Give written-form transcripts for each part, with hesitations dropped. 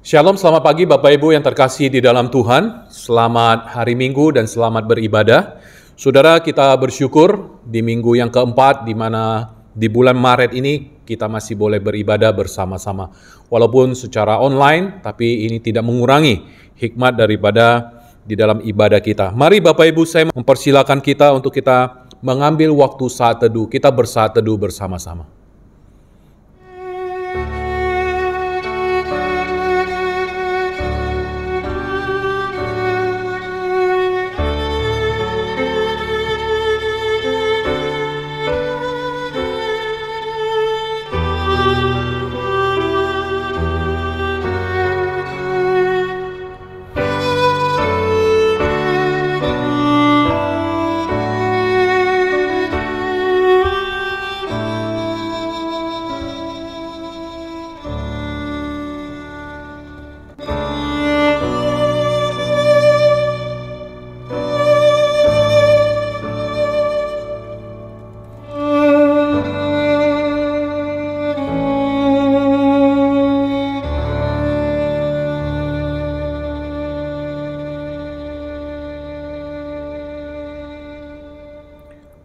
Shalom, selamat pagi Bapak Ibu yang terkasih di dalam Tuhan. Selamat hari Minggu dan selamat beribadah. Saudara, kita bersyukur di minggu yang keempat, di mana di bulan Maret ini kita masih boleh beribadah bersama-sama. Walaupun secara online, tapi ini tidak mengurangi hikmat daripada di dalam ibadah kita. Mari Bapak Ibu, saya mempersilakan kita untuk kita mengambil waktu saat teduh. Kita bersaat teduh bersama-sama.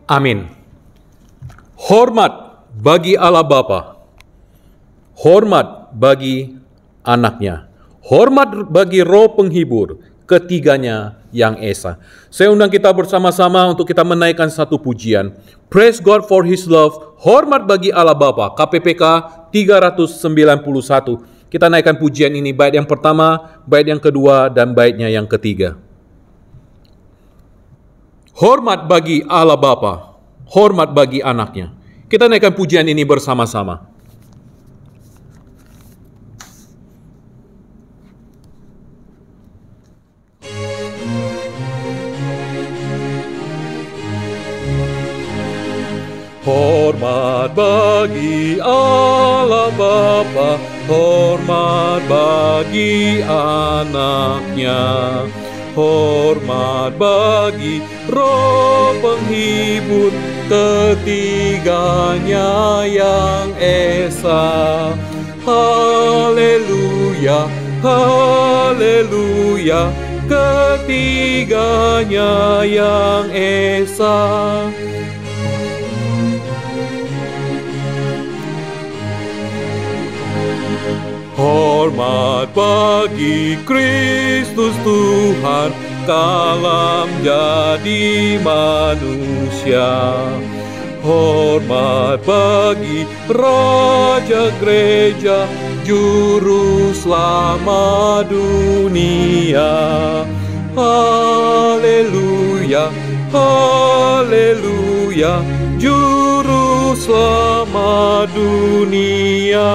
Amin. Hormat bagi Allah Bapa, hormat bagi anaknya, hormat bagi Roh Penghibur, ketiganya yang esa. Saya undang kita bersama-sama untuk kita menaikkan satu pujian. Praise God for His love, hormat bagi Allah Bapa, KPPK 391. Kita naikkan pujian ini, bait yang pertama, bait yang kedua, dan baitnya yang ketiga. Hormat bagi Allah Bapa, hormat bagi anaknya. Kita naikkan pujian ini bersama-sama. Hormat bagi Allah Bapa, hormat bagi anaknya. Hormat bagi Roh Penghibur, ketiganya yang esa. Haleluya, haleluya, ketiganya yang esa. Hormat bagi Kristus Tuhan, kalam jadi manusia. Hormat bagi Raja Gereja, Juru Selamat dunia. Haleluya, haleluya, Juru Selamat dunia.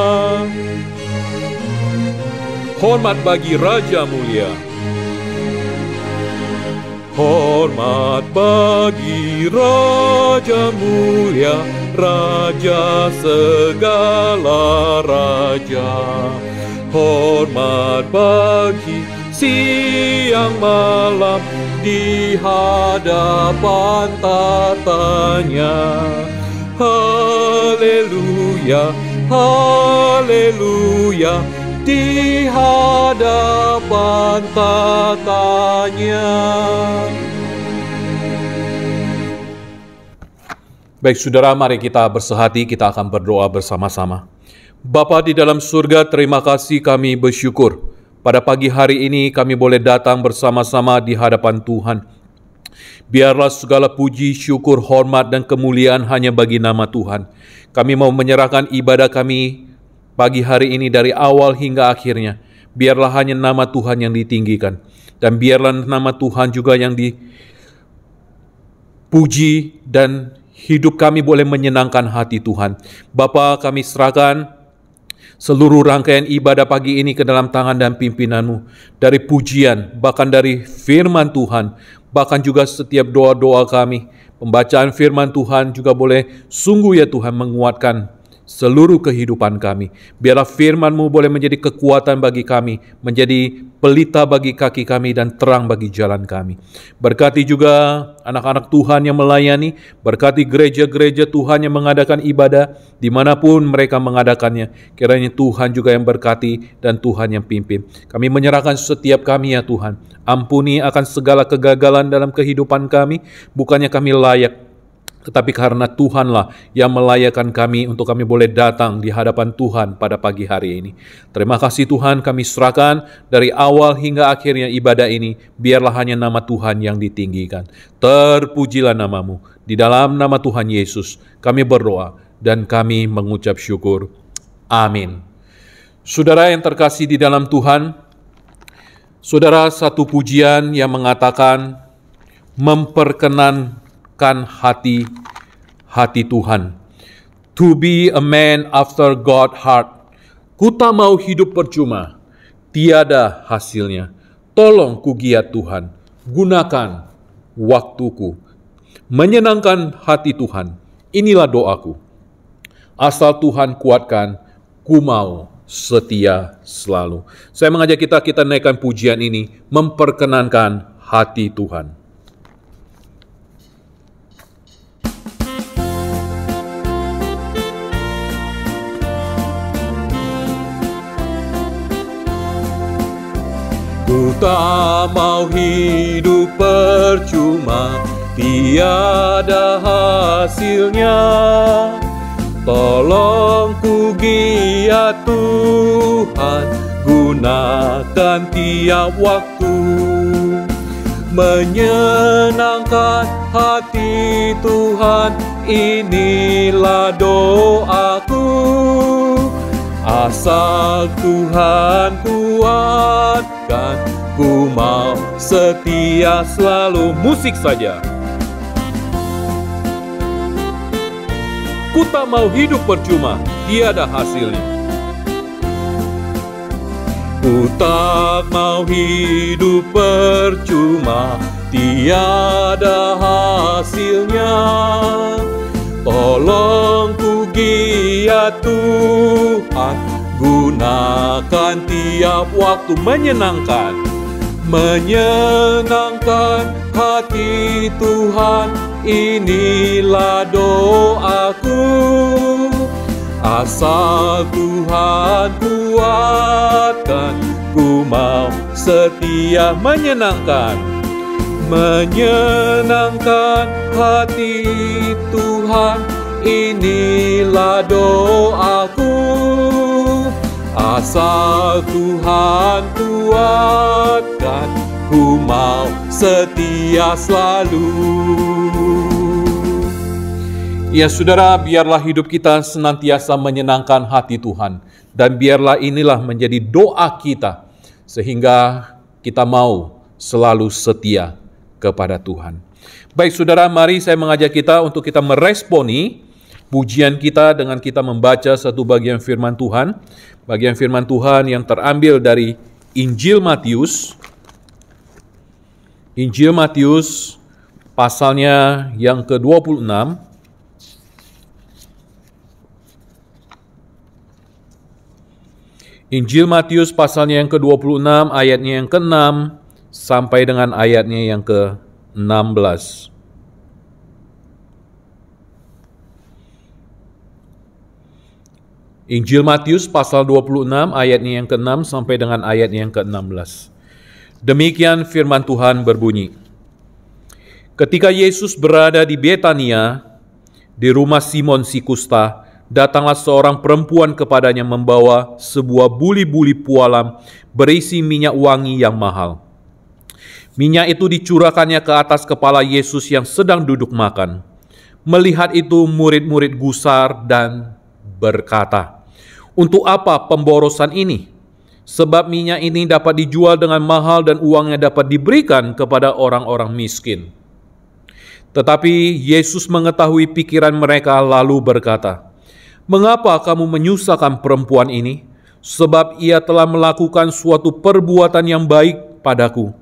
Hormat bagi Raja Mulia. Hormat bagi Raja Mulia, Raja segala raja. Hormat bagi siang malam di hadapan tatanya. Haleluya, haleluya, di hadapan tatanya. Baik saudara, mari kita bersehati, kita akan berdoa bersama-sama. Bapa di dalam surga, terima kasih, kami bersyukur. Pada pagi hari ini kami boleh datang bersama-sama di hadapan Tuhan. Biarlah segala puji, syukur, hormat, dan kemuliaan hanya bagi nama Tuhan. Kami mau menyerahkan ibadah kami pagi hari ini dari awal hingga akhirnya. Biarlah hanya nama Tuhan yang ditinggikan. Dan biarlah nama Tuhan juga yang dipuji dan hidup kami boleh menyenangkan hati Tuhan. Bapa, kami serahkan seluruh rangkaian ibadah pagi ini ke dalam tangan dan pimpinan-Mu. Dari pujian, bahkan dari firman Tuhan, bahkan juga setiap doa-doa kami. Pembacaan firman Tuhan juga boleh sungguh ya Tuhan menguatkan seluruh kehidupan kami. Biarlah firman-Mu boleh menjadi kekuatan bagi kami, menjadi pelita bagi kaki kami dan terang bagi jalan kami. Berkati juga anak-anak Tuhan yang melayani, berkati gereja-gereja Tuhan yang mengadakan ibadah, dimanapun mereka mengadakannya. Kiranya Tuhan juga yang berkati dan Tuhan yang pimpin. Kami menyerahkan setiap kami ya Tuhan. Ampuni akan segala kegagalan dalam kehidupan kami, bukannya kami layak, tetapi karena Tuhanlah yang melayakkan kami untuk kami boleh datang di hadapan Tuhan pada pagi hari ini. Terima kasih Tuhan, kami serahkan dari awal hingga akhirnya ibadah ini, biarlah hanya nama Tuhan yang ditinggikan. Terpujilah nama-Mu. Di dalam nama Tuhan Yesus kami berdoa dan kami mengucap syukur. Amin. Saudara yang terkasih di dalam Tuhan, saudara, satu pujian yang mengatakan memperkenankan hati Tuhan. To be a man after God's heart. Ku tak mau hidup percuma, tiada hasilnya. Tolong ku giat Tuhan, gunakan waktuku. Menyenangkan hati Tuhan, inilah doaku. Asal Tuhan kuatkan, ku mau setia selalu. Saya mengajak kita naikkan pujian ini, memperkenankan hati Tuhan. Ku tak mau hidup percuma, tiada hasilnya. Tolong ku giat Tuhan, gunakan tiap waktu. Menyenangkan hati Tuhan, inilah doaku. Asal Tuhan kuatkan, ku mau setia selalu. Musik saja. Ku tak mau hidup percuma, tiada hasilnya. Ku tak mau hidup percuma, tiada hasilnya. Tolong ku giat Tuhan, gunakan tiap waktu. Menyenangkan hati Tuhan, inilah doaku. Asal Tuhan kuatkan, ku mau setia. Menyenangkan hati Tuhan, inilah doaku. Asal Tuhan kuatkan, ku mau setia selalu. Ya saudara, biarlah hidup kita senantiasa menyenangkan hati Tuhan. Dan biarlah inilah menjadi doa kita, sehingga kita mau selalu setia kepada Tuhan. Baik saudara, mari saya mengajak kita untuk kita meresponi pujian kita dengan kita membaca satu bagian firman Tuhan. Bagian firman Tuhan yang terambil dari Injil Matius. Injil Matius pasalnya yang ke-26. Injil Matius pasalnya yang ke-26, ayatnya yang ke-6 sampai dengan ayatnya yang ke-16. Injil Matius pasal 26 ayatnya yang ke-6 sampai dengan ayatnya yang ke-16. Demikian firman Tuhan berbunyi. Ketika Yesus berada di Betania, di rumah Simon si kusta, datanglah seorang perempuan kepadanya membawa sebuah buli-buli pualam berisi minyak wangi yang mahal. Minyak itu dicurahkannya ke atas kepala Yesus yang sedang duduk makan. Melihat itu murid-murid gusar dan berkata, "Untuk apa pemborosan ini? Sebab minyak ini dapat dijual dengan mahal dan uangnya dapat diberikan kepada orang-orang miskin." Tetapi Yesus mengetahui pikiran mereka lalu berkata, "Mengapa kamu menyusahkan perempuan ini? Sebab ia telah melakukan suatu perbuatan yang baik padaku.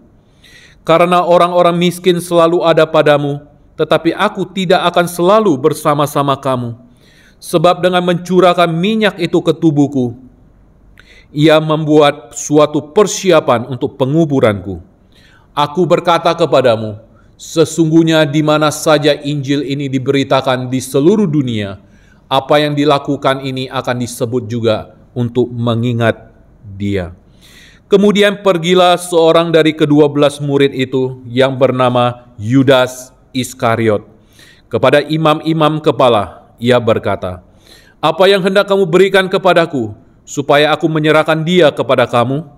Karena orang-orang miskin selalu ada padamu, tetapi aku tidak akan selalu bersama-sama kamu. Sebab dengan mencurahkan minyak itu ke tubuhku, ia membuat suatu persiapan untuk penguburanku. Aku berkata kepadamu, sesungguhnya di mana saja Injil ini diberitakan di seluruh dunia, apa yang dilakukan ini akan disebut juga untuk mengingat dia. Kemudian pergilah seorang dari ke-12 murid itu yang bernama Yudas Iskariot. Kepada imam-imam kepala, ia berkata, "Apa yang hendak kamu berikan kepadaku, supaya aku menyerahkan dia kepada kamu?"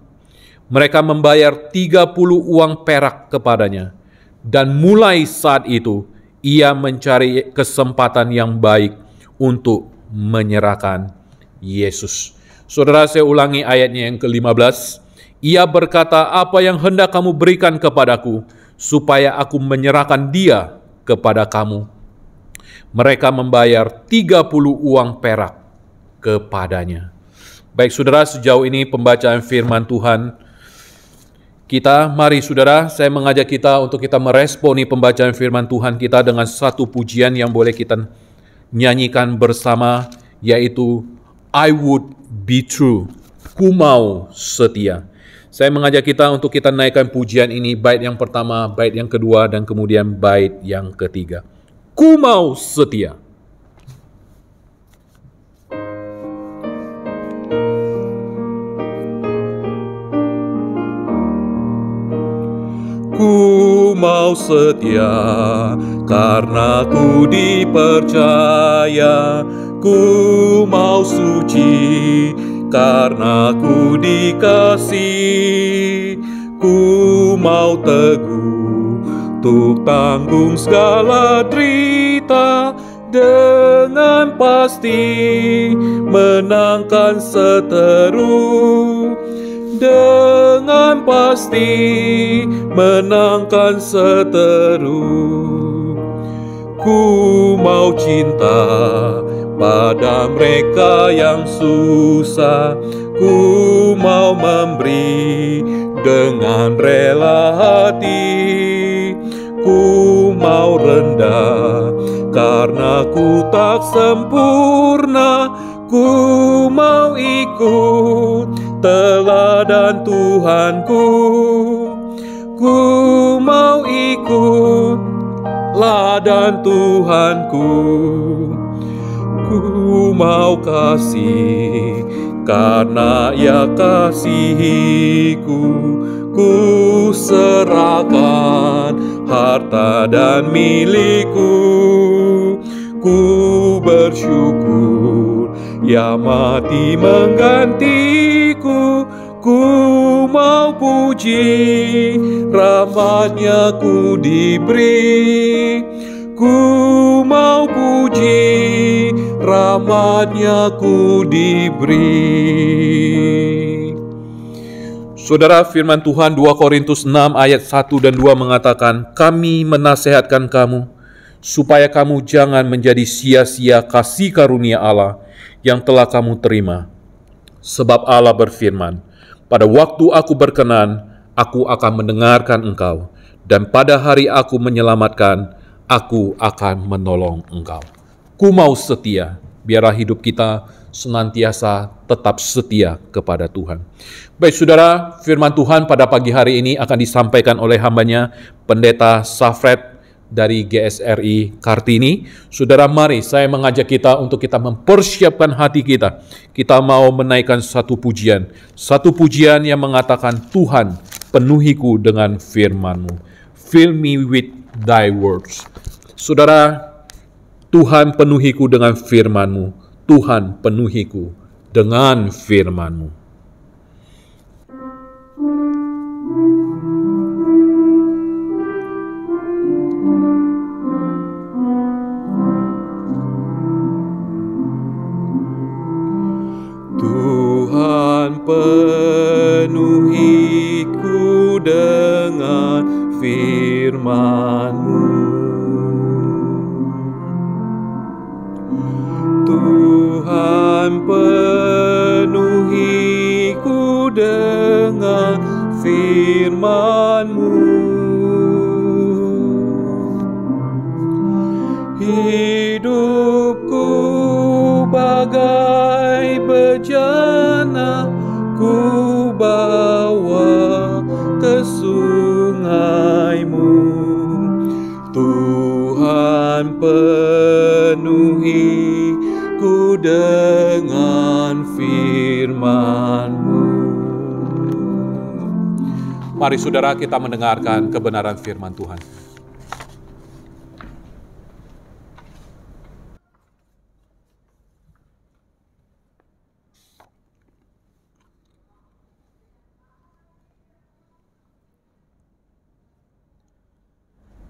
Mereka membayar 30 uang perak kepadanya. Dan mulai saat itu, ia mencari kesempatan yang baik untuk menyerahkan Yesus. Saudara, saya ulangi ayatnya yang ke-15. Ia berkata, "Apa yang hendak kamu berikan kepadaku, supaya aku menyerahkan dia kepada kamu?" Mereka membayar 30 uang perak kepadanya. Baik saudara, sejauh ini pembacaan firman Tuhan kita. Mari saudara, saya mengajak kita untuk kita meresponi pembacaan firman Tuhan kita dengan satu pujian yang boleh kita nyanyikan bersama, yaitu I would be true, ku mau setia. Saya mengajak kita untuk kita naikkan pujian ini, bait yang pertama, bait yang kedua, dan kemudian bait yang ketiga. Ku mau setia. Ku mau setia karena ku dipercaya. Ku mau suci karena ku dikasihi. Ku mau teguh untuk tanggung segala derita, dengan pasti menangkan seteru. Dengan pasti menangkan seteru. Ku mau cinta pada mereka yang susah. Ku mau memberi dengan rela hati. Ku mau rendah karena ku tak sempurna. Ku mau ikut teladan Tuhanku. Ku mau ikut teladan Tuhanku. Ku mau kasih karena Ia kasihiku. Ku serahkan harta dan milikku. Ku bersyukur Ia mati menggantiku. Ku mau puji rahmat-Nya ku diberi. Ku mau puji rahmat-Nya ku diberi. Saudara, firman Tuhan 2 Korintus 6 ayat 1 dan 2 mengatakan, "Kami menasehatkan kamu supaya kamu jangan menjadi sia-sia kasih karunia Allah yang telah kamu terima. Sebab Allah berfirman, pada waktu aku berkenan, aku akan mendengarkan engkau, dan pada hari aku menyelamatkan, aku akan menolong engkau." Ku mau setia, biarlah hidup kita senantiasa tetap setia kepada Tuhan. Baik saudara, firman Tuhan pada pagi hari ini akan disampaikan oleh hambanya, Pendeta Safred dari GSRI Kartini. Saudara, mari saya mengajak kita untuk kita mempersiapkan hati kita. Kita mau menaikkan satu pujian yang mengatakan, "Tuhan, penuhiku dengan firman-Mu. Fill me with thy words." Saudara, Tuhan, penuhiku dengan firman-Mu. Tuhan, penuhiku dengan firman-Mu. Tuhan, penuhiku dengan firman-Mu. Tuhan, penuhiku dengan firman-Mu. Hidupku bagai bejana ku bawa ke sungai-Mu. Tuhan, penuhi ku dengan firman-Mu. Mari saudara, kita mendengarkan kebenaran firman Tuhan.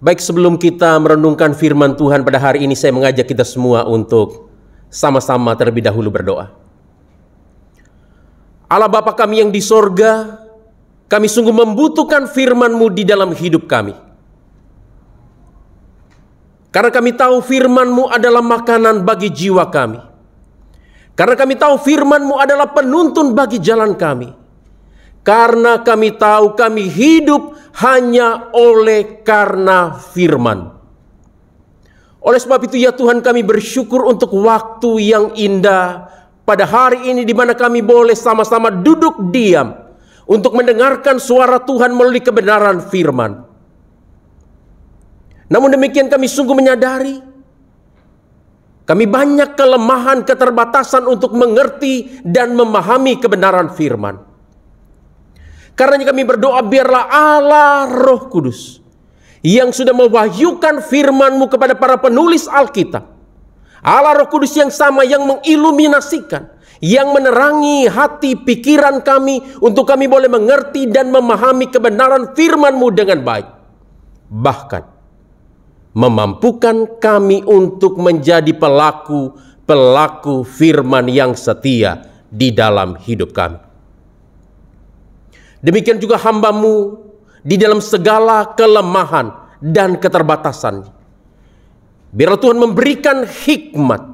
Baik, sebelum kita merenungkan firman Tuhan pada hari ini, saya mengajak kita semua untuk sama-sama terlebih dahulu berdoa. Allah Bapa kami yang di sorga, kami sungguh membutuhkan firman-Mu di dalam hidup kami. Karena kami tahu firman-Mu adalah makanan bagi jiwa kami. Karena kami tahu firman-Mu adalah penuntun bagi jalan kami. Karena kami tahu kami hidup hanya oleh karena firman. Oleh sebab itu ya Tuhan, kami bersyukur untuk waktu yang indah pada hari ini, di mana kami boleh sama-sama duduk diam untuk mendengarkan suara Tuhan melalui kebenaran firman. Namun demikian kami sungguh menyadari kami banyak kelemahan, keterbatasan untuk mengerti dan memahami kebenaran firman. Karenanya kami berdoa, biarlah Allah Roh Kudus yang sudah mewahyukan firman-Mu kepada para penulis Alkitab, Allah Roh Kudus yang sama yang mengiluminasikan, yang menerangi hati pikiran kami untuk kami boleh mengerti dan memahami kebenaran firman-Mu dengan baik. Bahkan memampukan kami untuk menjadi pelaku firman yang setia di dalam hidup kami. Demikian juga hamba-Mu di dalam segala kelemahan dan keterbatasan. Biarlah Tuhan memberikan hikmat.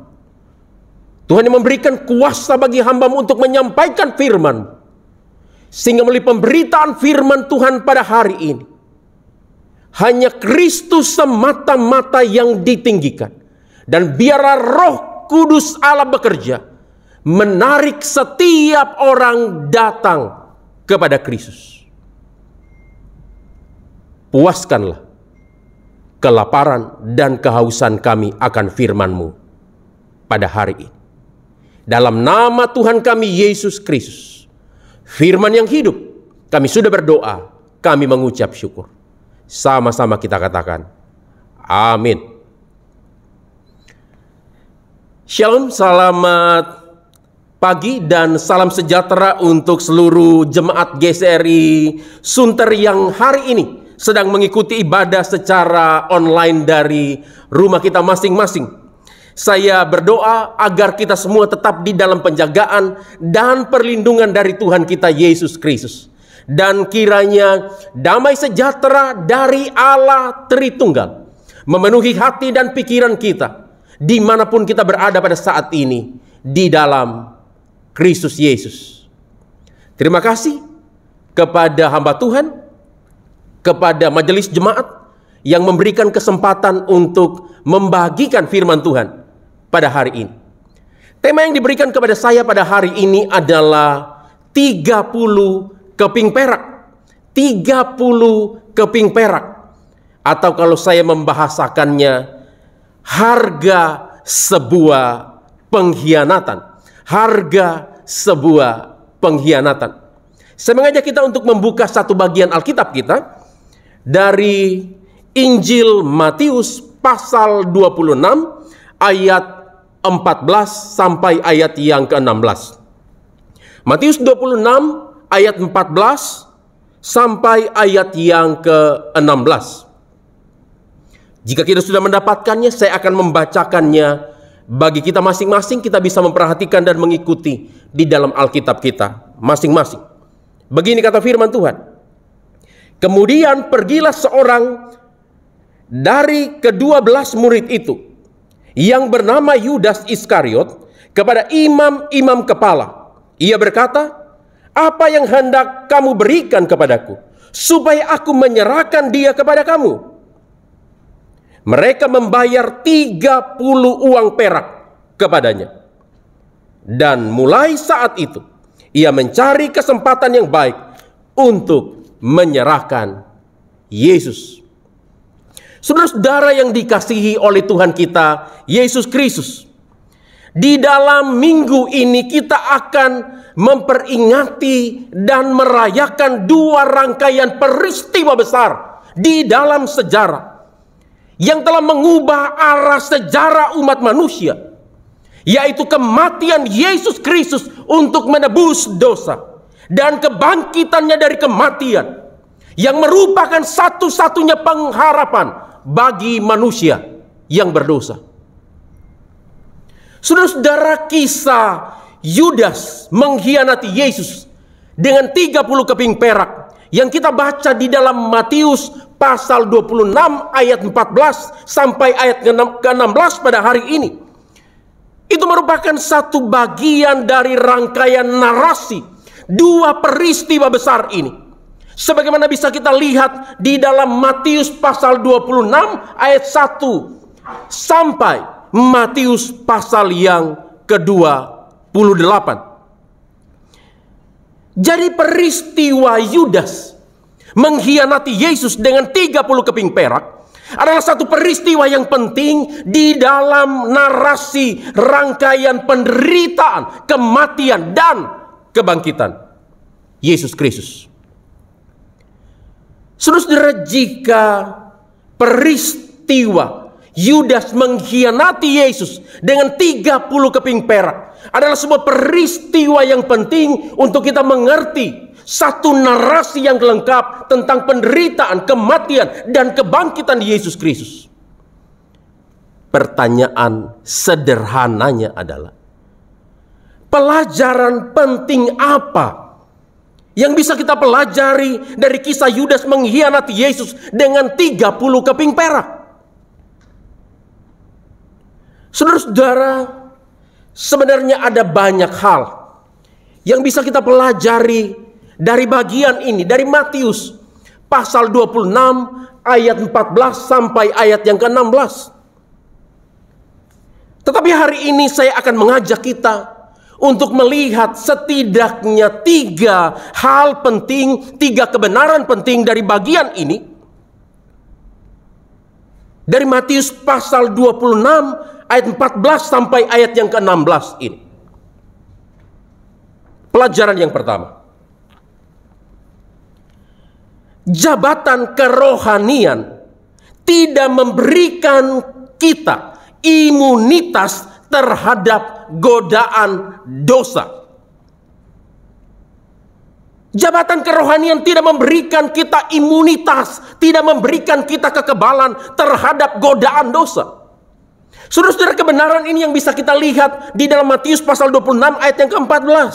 Tuhan yang memberikan kuasa bagi hamba-Mu untuk menyampaikan firman. Sehingga melalui pemberitaan firman Tuhan pada hari ini, hanya Kristus semata-mata yang ditinggikan. Dan biarlah Roh Kudus Allah bekerja, menarik setiap orang datang kepada Kristus. Puaskanlah kelaparan dan kehausan kami akan firman-Mu pada hari ini. Dalam nama Tuhan kami Yesus Kristus, firman yang hidup, kami sudah berdoa, kami mengucap syukur. Sama-sama kita katakan, amin. Shalom, selamat pagi dan salam sejahtera untuk seluruh jemaat GCRI Sunter yang hari ini sedang mengikuti ibadah secara online dari rumah kita masing-masing. Saya berdoa agar kita semua tetap di dalam penjagaan dan perlindungan dari Tuhan kita Yesus Kristus. Dan kiranya damai sejahtera dari Allah Tritunggal memenuhi hati dan pikiran kita dimanapun kita berada pada saat ini di dalam Kristus Yesus. Terima kasih kepada hamba Tuhan, kepada majelis jemaat yang memberikan kesempatan untuk membagikan firman Tuhan pada hari ini. Tema yang diberikan kepada saya pada hari ini adalah 30 keping perak. 30 keping perak. Atau kalau saya membahasakannya, harga sebuah pengkhianatan. Harga sebuah pengkhianatan. Saya mengajak kita untuk membuka satu bagian Alkitab kita dari Injil Matius pasal 26 ayat 14 sampai ayat yang ke-16. Matius 26 ayat 14 sampai ayat yang ke-16. Jika kita sudah mendapatkannya, saya akan membacakannya. Bagi kita masing-masing, kita bisa memperhatikan dan mengikuti di dalam Alkitab kita masing-masing. Begini kata firman Tuhan. Kemudian pergilah seorang dari ke-12 murid itu, yang bernama Yudas Iskariot, kepada imam-imam kepala. Ia berkata, "Apa yang hendak kamu berikan kepadaku, supaya aku menyerahkan dia kepada kamu?" Mereka membayar 30 uang perak kepadanya. Dan mulai saat itu, ia mencari kesempatan yang baik untuk menyerahkan Yesus. Saudara-saudara yang dikasihi oleh Tuhan kita, Yesus Kristus, di dalam minggu ini kita akan memperingati dan merayakan dua rangkaian peristiwa besar di dalam sejarah yang telah mengubah arah sejarah umat manusia, yaitu kematian Yesus Kristus untuk menebus dosa dan kebangkitannya dari kematian yang merupakan satu-satunya pengharapan bagi manusia yang berdosa. Saudara-saudara, kisah Yudas mengkhianati Yesus dengan 30 keping perak yang kita baca di dalam Matius pasal 26 ayat 14 sampai ayat ke-16 pada hari ini, itu merupakan satu bagian dari rangkaian narasi dua peristiwa besar ini. Sebagaimana bisa kita lihat di dalam Matius pasal 26 ayat 1 sampai Matius pasal yang ke-28. Jadi peristiwa Yudas mengkhianati Yesus dengan 30 keping perak adalah satu peristiwa yang penting di dalam narasi rangkaian penderitaan, kematian, dan kebangkitan Yesus Kristus. Saudara, jika peristiwa Yudas mengkhianati Yesus dengan 30 keping perak adalah sebuah peristiwa yang penting untuk kita mengerti satu narasi yang lengkap tentang penderitaan, kematian, dan kebangkitan Yesus Kristus. Pertanyaan sederhananya adalah, pelajaran penting apa yang bisa kita pelajari dari kisah Yudas mengkhianati Yesus dengan 30 keping perak? Saudara-saudara, sebenarnya ada banyak hal yang bisa kita pelajari dari bagian ini, dari Matius pasal 26 ayat 14 sampai ayat yang ke-16. Tetapi hari ini saya akan mengajak kita untuk melihat setidaknya 3 hal penting, 3 kebenaran penting dari bagian ini. Dari Matius pasal 26 ayat 14 sampai ayat yang ke-16 ini. Pelajaran yang pertama. Jabatan kerohanian tidak memberikan kita imunitas terhadap godaan dosa. Jabatan kerohanian tidak memberikan kita imunitas, tidak memberikan kita kekebalan terhadap godaan dosa. Saudara-saudara, kebenaran ini yang bisa kita lihat di dalam Matius pasal 26 ayat yang ke-14.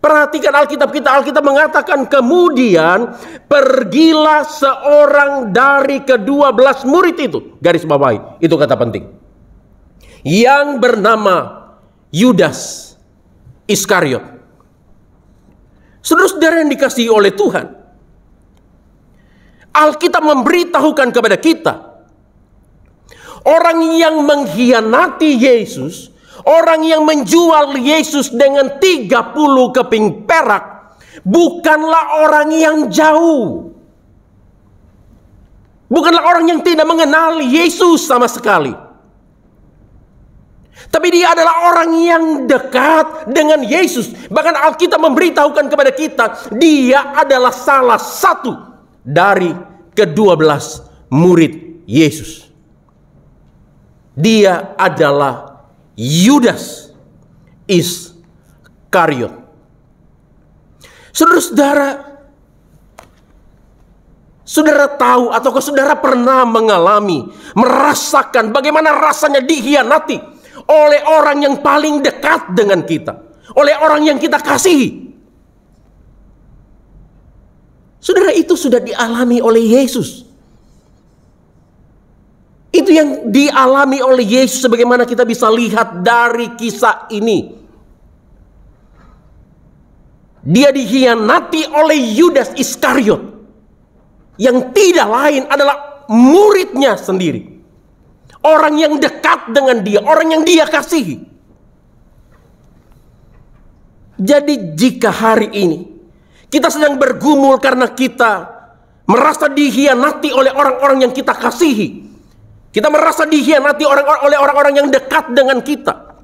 Perhatikan Alkitab kita. Alkitab mengatakan, kemudian pergilah seorang dari ke-12 murid itu. Garis bawahi, itu kata penting. Yang bernama Yudas Iskariot. Saudara-saudara yang dikasihi oleh Tuhan, Alkitab memberitahukan kepada kita, orang yang mengkhianati Yesus, orang yang menjual Yesus dengan 30 keping perak, bukanlah orang yang jauh. Bukanlah orang yang tidak mengenal Yesus sama sekali. Tapi dia adalah orang yang dekat dengan Yesus. Bahkan Alkitab memberitahukan kepada kita, dia adalah salah satu dari ke-12 murid Yesus. Dia adalah Yudas Iskariot. Saudara-saudara, saudara tahu ataukah saudara pernah mengalami, merasakan bagaimana rasanya dikhianati oleh orang yang paling dekat dengan kita, oleh orang yang kita kasihi? Saudara, itu sudah dialami oleh Yesus. Itu yang dialami oleh Yesus sebagaimana kita bisa lihat dari kisah ini. Dia dikhianati oleh Yudas Iskariot, yang tidak lain adalah muridnya sendiri. Orang yang dekat dengan dia, orang yang dia kasihi. Jadi jika hari ini kita sedang bergumul karena kita merasa dihianati oleh orang-orang yang kita kasihi, kita merasa dihianati oleh orang-orang yang dekat dengan kita,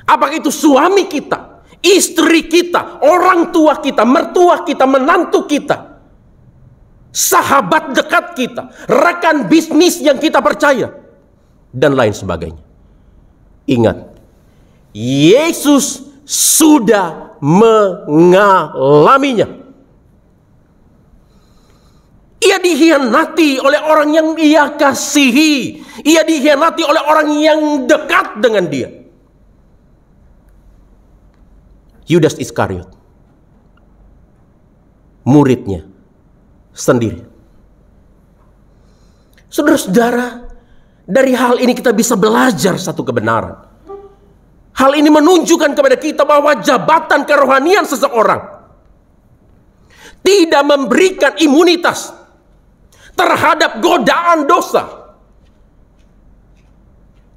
apakah itu suami kita, istri kita, orang tua kita, mertua kita, menantu kita, sahabat dekat kita, rekan bisnis yang kita percaya, dan lain sebagainya. Ingat, Yesus sudah mengalaminya. Ia dihianati oleh orang yang ia kasihi. Ia dihianati oleh orang yang dekat dengan dia. Yudas Iskariot, muridnya sendiri. Saudara-saudara, dari hal ini kita bisa belajar satu kebenaran. Hal ini menunjukkan kepada kita bahwa jabatan kerohanian seseorang tidak memberikan imunitas terhadap godaan dosa,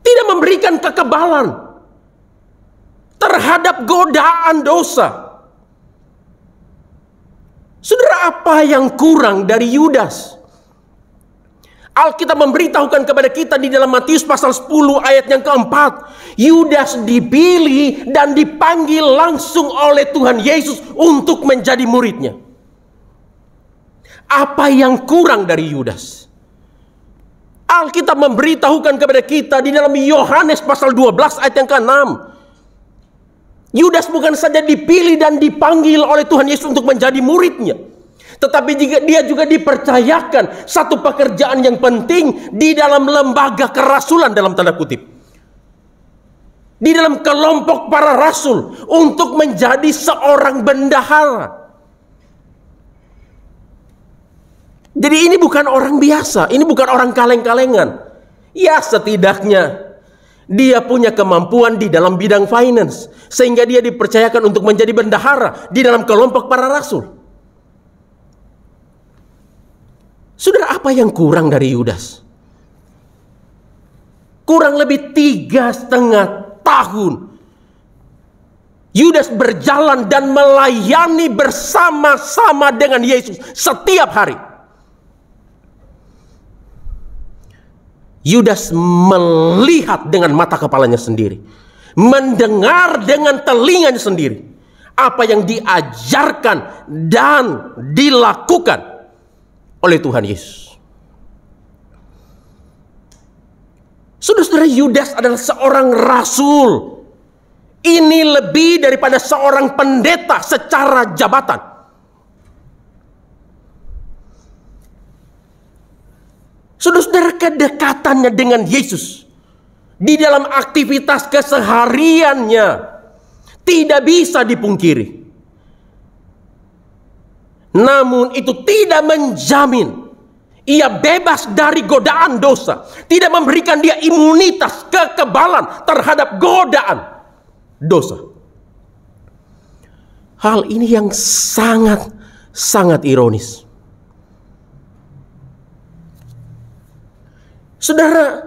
tidak memberikan kekebalan terhadap godaan dosa. Saudara, apa yang kurang dari Yudas? Alkitab memberitahukan kepada kita di dalam Matius pasal 10 ayat yang keempat, Yudas dipilih dan dipanggil langsung oleh Tuhan Yesus untuk menjadi muridnya. Apa yang kurang dari Yudas? Alkitab memberitahukan kepada kita di dalam Yohanes pasal 12 ayat yang ke-6, Yudas bukan saja dipilih dan dipanggil oleh Tuhan Yesus untuk menjadi muridnya, tetapi dia juga dipercayakan satu pekerjaan yang penting di dalam lembaga kerasulan, dalam tanda kutip, di dalam kelompok para rasul, untuk menjadi seorang bendahara. Jadi ini bukan orang biasa, ini bukan orang kaleng-kalengan. Ya, setidaknya dia punya kemampuan di dalam bidang finance, sehingga dia dipercayakan untuk menjadi bendahara di dalam kelompok para rasul. Saudara, apa yang kurang dari Yudas? Kurang lebih 3,5 tahun Yudas berjalan dan melayani bersama-sama dengan Yesus setiap hari. Yudas melihat dengan mata kepalanya sendiri, mendengar dengan telinganya sendiri apa yang diajarkan dan dilakukan oleh Tuhan Yesus. Saudara-saudara, Yudas adalah seorang rasul. Ini lebih daripada seorang pendeta secara jabatan. Saudara-saudara, kedekatannya dengan Yesus di dalam aktivitas kesehariannya tidak bisa dipungkiri. Namun itu tidak menjamin ia bebas dari godaan dosa, tidak memberikan dia imunitas, kekebalan terhadap godaan dosa. Hal ini yang sangat ironis. Saudara,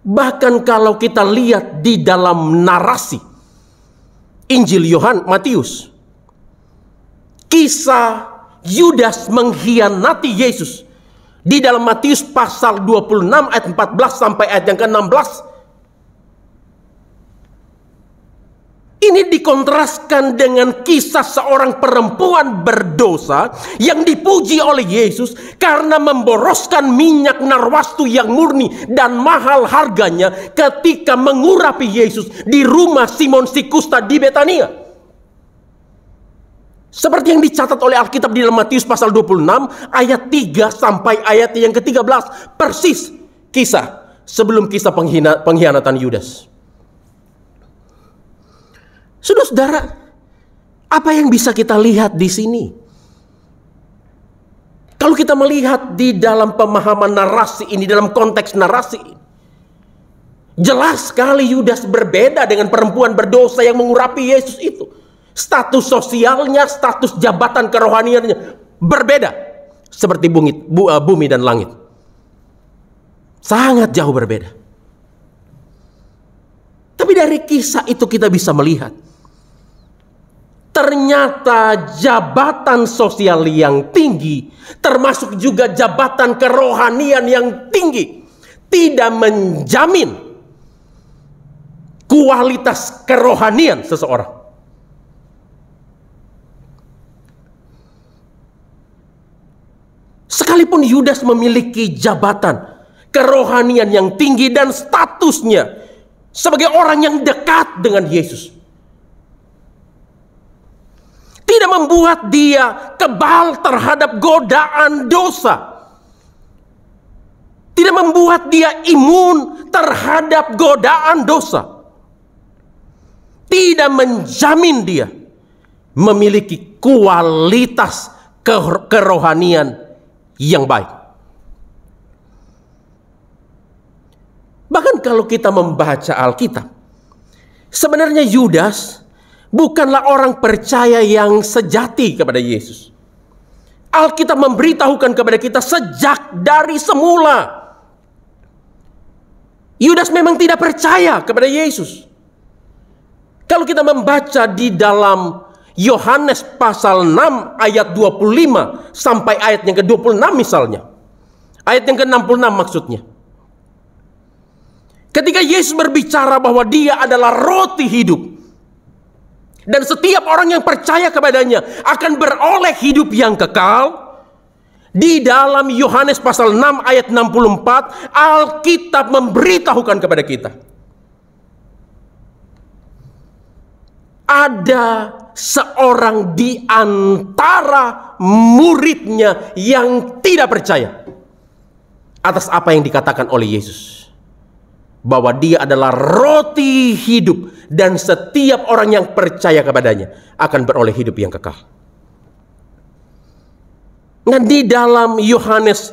bahkan kalau kita lihat di dalam narasi Injil Matius, kisah Yudas mengkhianati Yesus di dalam Matius pasal 26 ayat 14 sampai ayat yang ke-16, ini dikontraskan dengan kisah seorang perempuan berdosa yang dipuji oleh Yesus karena memboroskan minyak narwastu yang murni dan mahal harganya ketika mengurapi Yesus di rumah Simon si Kusta di Betania. Seperti yang dicatat oleh Alkitab di dalam Matius pasal 26 ayat 3 sampai ayat yang ke-13. Persis kisah sebelum kisah pengkhianatan Yudas. Saudara-saudara, apa yang bisa kita lihat di sini? Kalau kita melihat di dalam pemahaman narasi ini, dalam konteks narasi ini, jelas sekali Yudas berbeda dengan perempuan berdosa yang mengurapi Yesus itu. Status sosialnya, status jabatan kerohaniannya berbeda. Seperti bumi dan langit. Sangat jauh berbeda. Tapi dari dari kisah itu kita bisa melihat, ternyata jabatan sosial yang tinggi, termasuk juga jabatan kerohanian yang tinggi, tidak menjamin kualitas kerohanian seseorang. Sekalipun Yudas memiliki jabatan kerohanian yang tinggi dan statusnya sebagai orang yang dekat dengan Yesus, tidak membuat dia kebal terhadap godaan dosa. Tidak membuat dia imun terhadap godaan dosa. Tidak menjamin dia memiliki kualitas kerohanian yang baik. Bahkan kalau kita membaca Alkitab, sebenarnya Yudas bukanlah orang percaya yang sejati kepada Yesus. Alkitab memberitahukan kepada kita sejak dari semula, Yudas memang tidak percaya kepada Yesus. Kalau kita membaca di dalam Yohanes pasal 6 ayat 25 sampai ayat yang ke-26 misalnya, ayat yang ke-66 maksudnya, ketika Yesus berbicara bahwa dia adalah roti hidup, dan setiap orang yang percaya kepadanya akan beroleh hidup yang kekal. Di dalam Yohanes pasal 6 ayat 64, Alkitab memberitahukan kepada kita, ada seorang di antara muridnya yang tidak percaya atas apa yang dikatakan oleh Yesus, bahwa dia adalah roti hidup dan setiap orang yang percaya kepadanya akan beroleh hidup yang kekal. Nah, di dalam Yohanes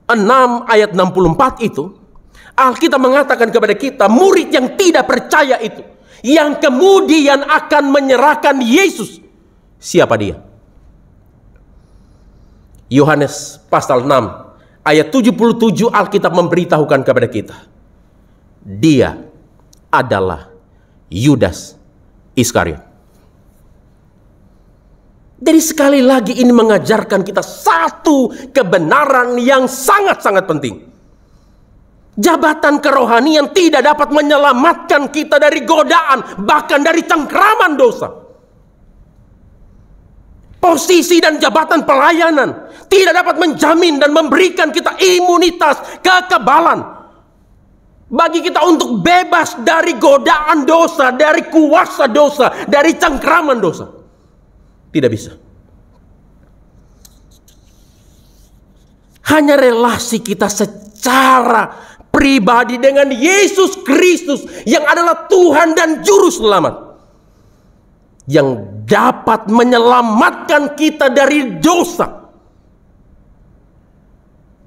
6 ayat 64 itu, Alkitab mengatakan kepada kita, murid yang tidak percaya itu, yang kemudian akan menyerahkan Yesus, siapa dia? Yohanes pasal 6 ayat 77, Alkitab memberitahukan kepada kita, dia adalah Yudas Iskariot. Jadi sekali lagi ini mengajarkan kita satu kebenaran yang sangat-sangat penting. Jabatan kerohanian tidak dapat menyelamatkan kita dari godaan, bahkan dari cengkraman dosa. Posisi dan jabatan pelayanan tidak dapat menjamin dan memberikan kita imunitas, kekebalan bagi kita untuk bebas dari godaan dosa, dari kuasa dosa, dari cengkraman dosa. Tidak bisa. Hanya relasi kita secara pribadi dengan Yesus Kristus yang adalah Tuhan dan Juru Selamat, yang dapat menyelamatkan kita dari dosa,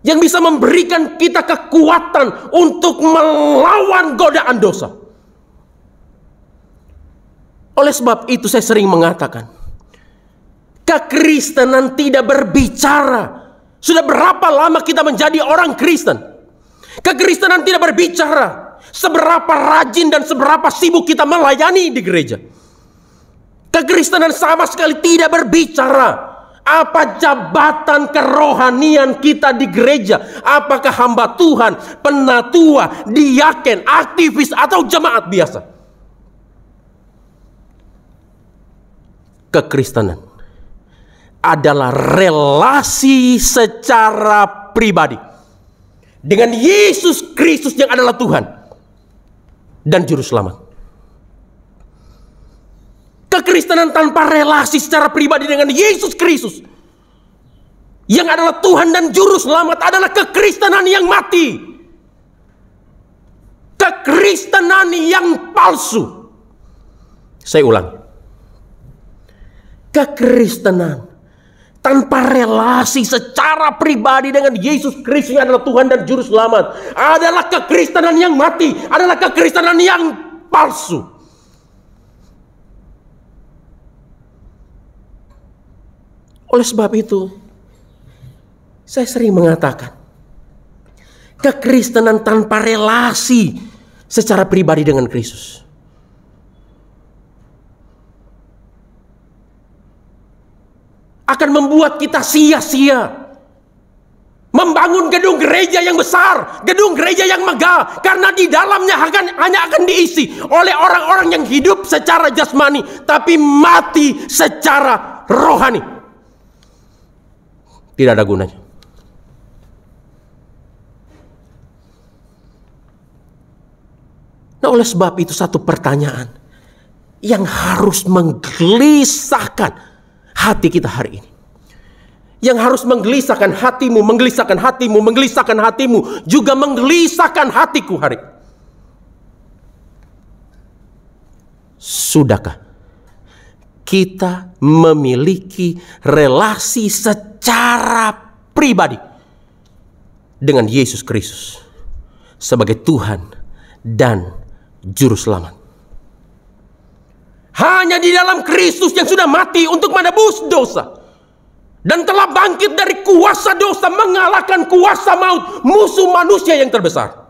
yang bisa memberikan kita kekuatan untuk melawan godaan dosa. Oleh sebab itu saya sering mengatakan, kekristenan tidak berbicara sudah berapa lama kita menjadi orang Kristen. Kekristenan tidak berbicara seberapa rajin dan seberapa sibuk kita melayani di gereja. Kekristenan sama sekali tidak berbicara apa jabatan kerohanian kita di gereja. Apakah hamba Tuhan, penatua, diaken, aktivis, atau jemaat biasa. Kekristenan adalah relasi secara pribadi dengan Yesus Kristus yang adalah Tuhan dan Juru Selamat. Kekristenan tanpa relasi secara pribadi dengan Yesus Kristus yang adalah Tuhan dan Juru Selamat adalah kekristenan yang mati. Kekristenan yang palsu. Saya ulangi. Kekristenan tanpa relasi secara pribadi dengan Yesus Kristus yang adalah Tuhan dan Juru Selamat adalah kekristenan yang mati, adalah kekristenan yang palsu. Oleh sebab itu, saya sering mengatakan, kekristenan tanpa relasi secara pribadi dengan Kristus akan membuat kita sia-sia membangun gedung gereja yang besar, gedung gereja yang megah, karena di dalamnya hanya akan diisi oleh orang-orang yang hidup secara jasmani tapi mati secara rohani. Tidak ada gunanya. Nah, oleh sebab itu satu pertanyaan yang harus menggelisahkan hati kita hari ini, yang harus menggelisahkan hatimu, menggelisahkan hatimu, menggelisahkan hatimu, juga menggelisahkan hatiku hari ini. Sudahkah kita memiliki relasi secara pribadi dengan Yesus Kristus sebagai Tuhan dan Juru Selamat? Hanya di dalam Kristus yang sudah mati untuk menebus dosa dan telah bangkit dari kuasa dosa, mengalahkan kuasa maut, musuh manusia yang terbesar,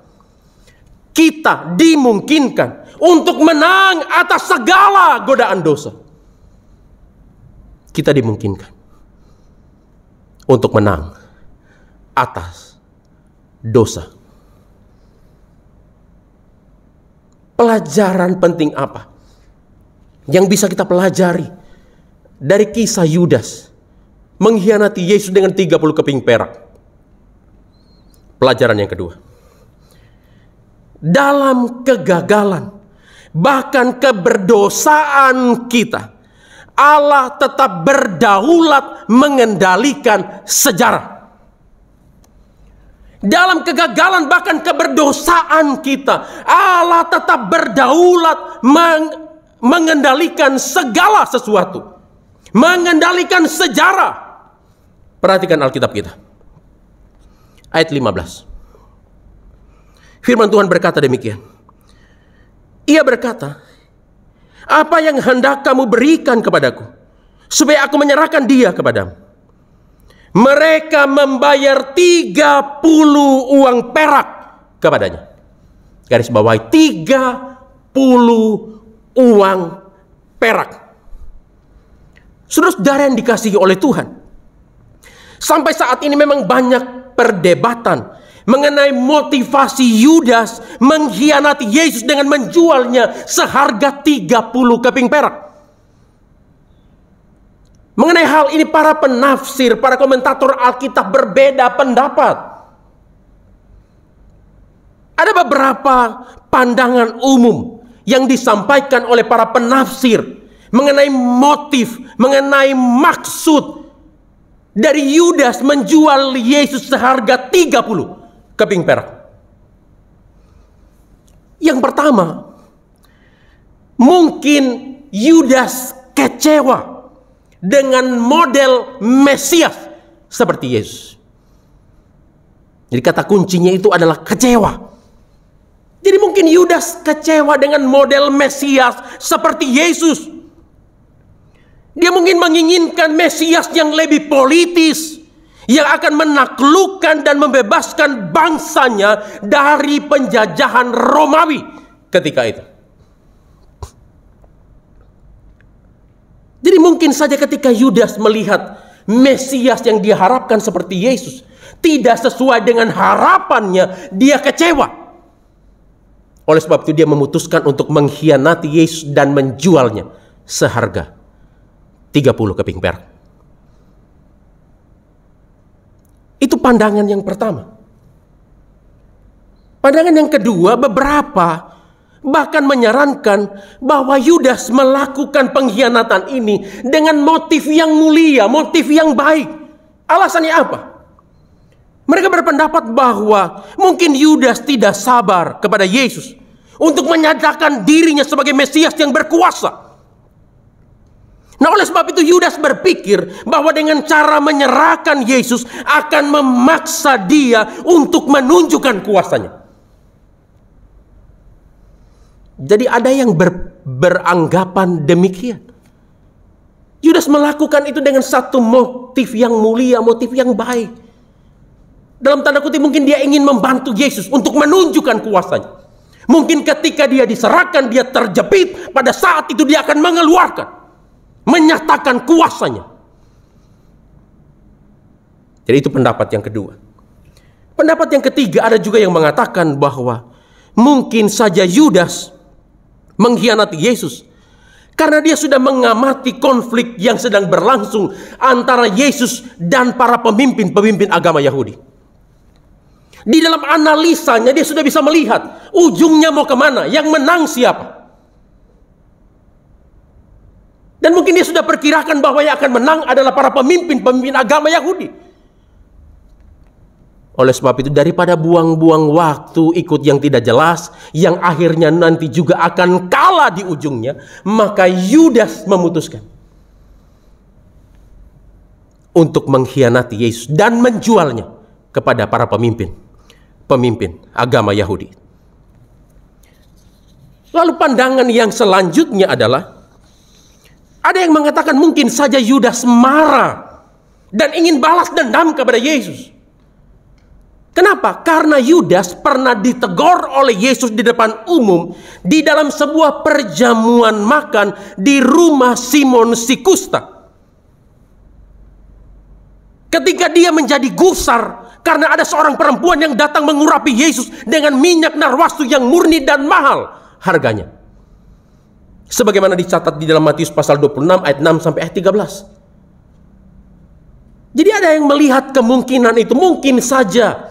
kita dimungkinkan untuk menang atas segala godaan dosa. Kita dimungkinkan untuk menang atas dosa. Pelajaran penting apa yang bisa kita pelajari dari kisah Yudas mengkhianati Yesus dengan 30 keping perak? Pelajaran yang kedua, dalam kegagalan bahkan keberdosaan kita, Allah tetap berdaulat mengendalikan sejarah. Dalam kegagalan bahkan keberdosaan kita, Allah tetap berdaulat mengendalikan segala sesuatu, mengendalikan sejarah. Perhatikan Alkitab kita. Ayat 15. Firman Tuhan berkata demikian. Ia berkata, apa yang hendak kamu berikan kepadaku, supaya aku menyerahkan dia kepadamu? Mereka membayar 30 uang perak kepadanya. Garis bawahi, 30 uang perak. Saudara-saudara yang dikasihi oleh Tuhan, sampai saat ini memang banyak perdebatan mengenai motivasi Yudas mengkhianati Yesus dengan menjualnya seharga 30 keping perak. Mengenai hal ini para penafsir, para komentator Alkitab berbeda pendapat. Ada beberapa pandangan umum yang disampaikan oleh para penafsir mengenai motif, mengenai maksud dari Yudas menjual Yesus seharga 30 keping perak. Yang pertama, mungkin Yudas kecewa dengan model Mesias seperti Yesus. Jadi kata kuncinya itu adalah kecewa. Jadi mungkin Yudas kecewa dengan model Mesias seperti Yesus. Dia mungkin menginginkan Mesias yang lebih politis, yang akan menaklukkan dan membebaskan bangsanya dari penjajahan Romawi ketika itu. Jadi mungkin saja ketika Yudas melihat Mesias yang diharapkan seperti Yesus tidak sesuai dengan harapannya, dia kecewa. Oleh sebab itu dia memutuskan untuk mengkhianati Yesus dan menjualnya seharga 30 keping perak. Itu pandangan yang pertama. Pandangan yang kedua, beberapa bahkan menyarankan bahwa Yudas melakukan pengkhianatan ini dengan motif yang mulia, motif yang baik. Alasannya apa? Mereka berpendapat bahwa mungkin Yudas tidak sabar kepada Yesus untuk menyatakan dirinya sebagai Mesias yang berkuasa. Nah, oleh sebab itu Yudas berpikir bahwa dengan cara menyerahkan Yesus akan memaksa dia untuk menunjukkan kuasanya. Jadi ada yang beranggapan demikian. Yudas melakukan itu dengan satu motif yang mulia, motif yang baik. Dalam tanda kutip mungkin dia ingin membantu Yesus untuk menunjukkan kuasanya. Mungkin ketika dia diserahkan, dia terjepit, pada saat itu dia akan mengeluarkan, menyatakan kuasanya. Jadi itu pendapat yang kedua. Pendapat yang ketiga, ada juga yang mengatakan bahwa mungkin saja Yudas mengkhianati Yesus karena dia sudah mengamati konflik yang sedang berlangsung antara Yesus dan para pemimpin agama Yahudi. Di dalam analisanya dia sudah bisa melihat ujungnya mau kemana, yang menang siapa. Dan mungkin dia sudah perkirakan bahwa yang akan menang adalah para pemimpin agama Yahudi. Oleh sebab itu, daripada buang-buang waktu ikut yang tidak jelas, yang akhirnya nanti juga akan kalah di ujungnya, maka Yudas memutuskan untuk mengkhianati Yesus dan menjualnya kepada para pemimpin agama Yahudi. Lalu pandangan yang selanjutnya adalah, ada yang mengatakan mungkin saja Yudas marah dan ingin balas dendam kepada Yesus. Kenapa? Karena Yudas pernah ditegur oleh Yesus di depan umum di dalam sebuah perjamuan makan di rumah Simon si Kusta. Ketika dia menjadi gusar karena ada seorang perempuan yang datang mengurapi Yesus dengan minyak narwastu yang murni dan mahal harganya. Sebagaimana dicatat di dalam Matius pasal 26 ayat 6 sampai ayat 13. Jadi ada yang melihat kemungkinan itu, mungkin saja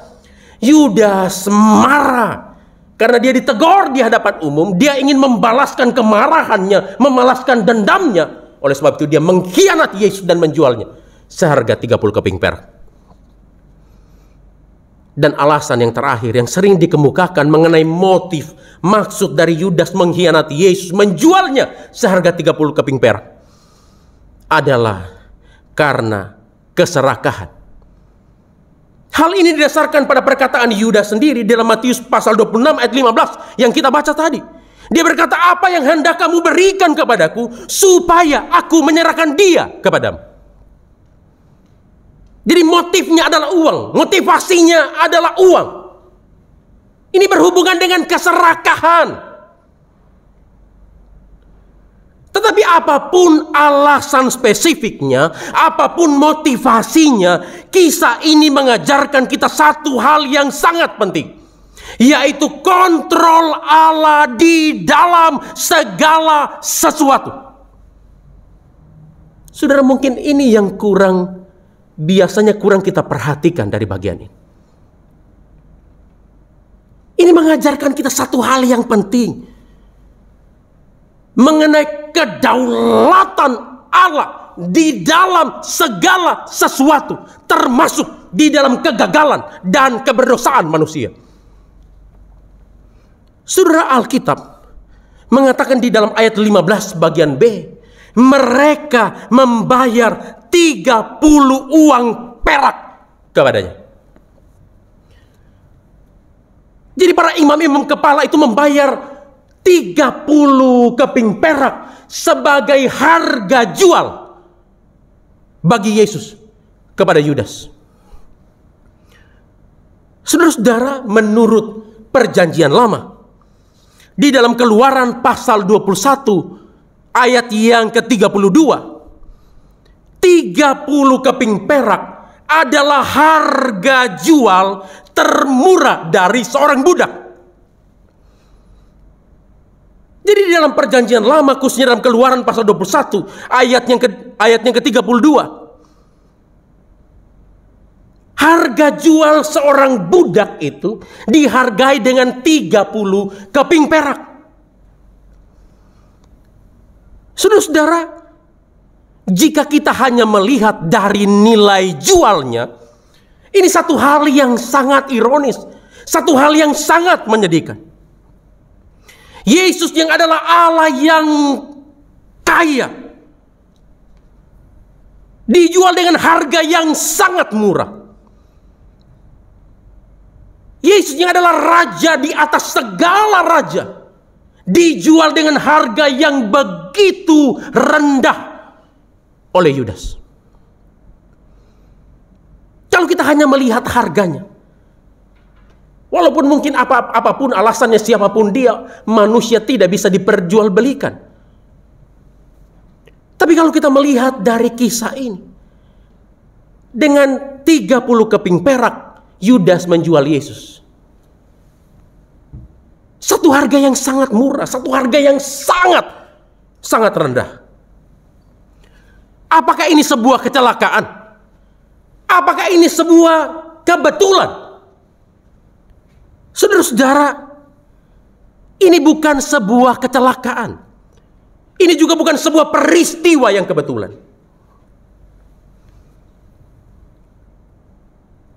Yudas marah karena dia ditegur di hadapan umum. Dia ingin membalaskan kemarahannya, membalaskan dendamnya. Oleh sebab itu dia mengkhianati Yesus dan menjualnya seharga 30 keping perak. Dan alasan yang terakhir yang sering dikemukakan mengenai motif, maksud dari Yudas mengkhianati Yesus, menjualnya seharga 30 keping perak, adalah karena keserakahan. Hal ini didasarkan pada perkataan Yudas sendiri dalam Matius pasal 26 ayat 15 yang kita baca tadi. Dia berkata, apa yang hendak kamu berikan kepadaku supaya aku menyerahkan dia kepadamu. Jadi motifnya adalah uang, motivasinya adalah uang. Ini berhubungan dengan keserakahan. Tetapi apapun alasan spesifiknya, apapun motivasinya, kisah ini mengajarkan kita satu hal yang sangat penting, yaitu kontrol Allah di dalam segala sesuatu. Saudara, mungkin ini yang biasanya kurang kita perhatikan dari bagian ini. Ini mengajarkan kita satu hal yang penting mengenai kedaulatan Allah di dalam segala sesuatu, termasuk di dalam kegagalan dan keberdosaan manusia. Saudara, Alkitab mengatakan di dalam ayat 15 bagian B, mereka membayar 30 uang perak kepadanya. Jadi para imam-imam kepala itu membayar 30 keping perak sebagai harga jual bagi Yesus kepada Yudas. Saudara-saudara, menurut perjanjian lama, di dalam Keluaran pasal 21 ayat yang ke-32, 30 keping perak adalah harga jual termurah dari seorang budak. Jadi di dalam perjanjian lama, khususnya dalam Keluaran pasal 21 ayat yang ke-32, harga jual seorang budak itu dihargai dengan 30 keping perak. Saudara-saudara, jika kita hanya melihat dari nilai jualnya, ini satu hal yang sangat ironis, satu hal yang sangat menyedihkan. Yesus yang adalah Allah yang kaya dijual dengan harga yang sangat murah. Yesus yang adalah raja di atas segala raja dijual dengan harga yang begitu rendah oleh Yudas. Kalau kita hanya melihat harganya, walaupun mungkin apapun alasannya, siapapun dia, manusia tidak bisa diperjualbelikan. Tapi kalau kita melihat dari kisah ini, dengan 30 keping perak Yudas menjual Yesus. Satu harga yang sangat murah, satu harga yang sangat rendah. Apakah ini sebuah kecelakaan? Apakah ini sebuah kebetulan? Saudara-saudara, ini bukan sebuah kecelakaan. Ini juga bukan sebuah peristiwa yang kebetulan.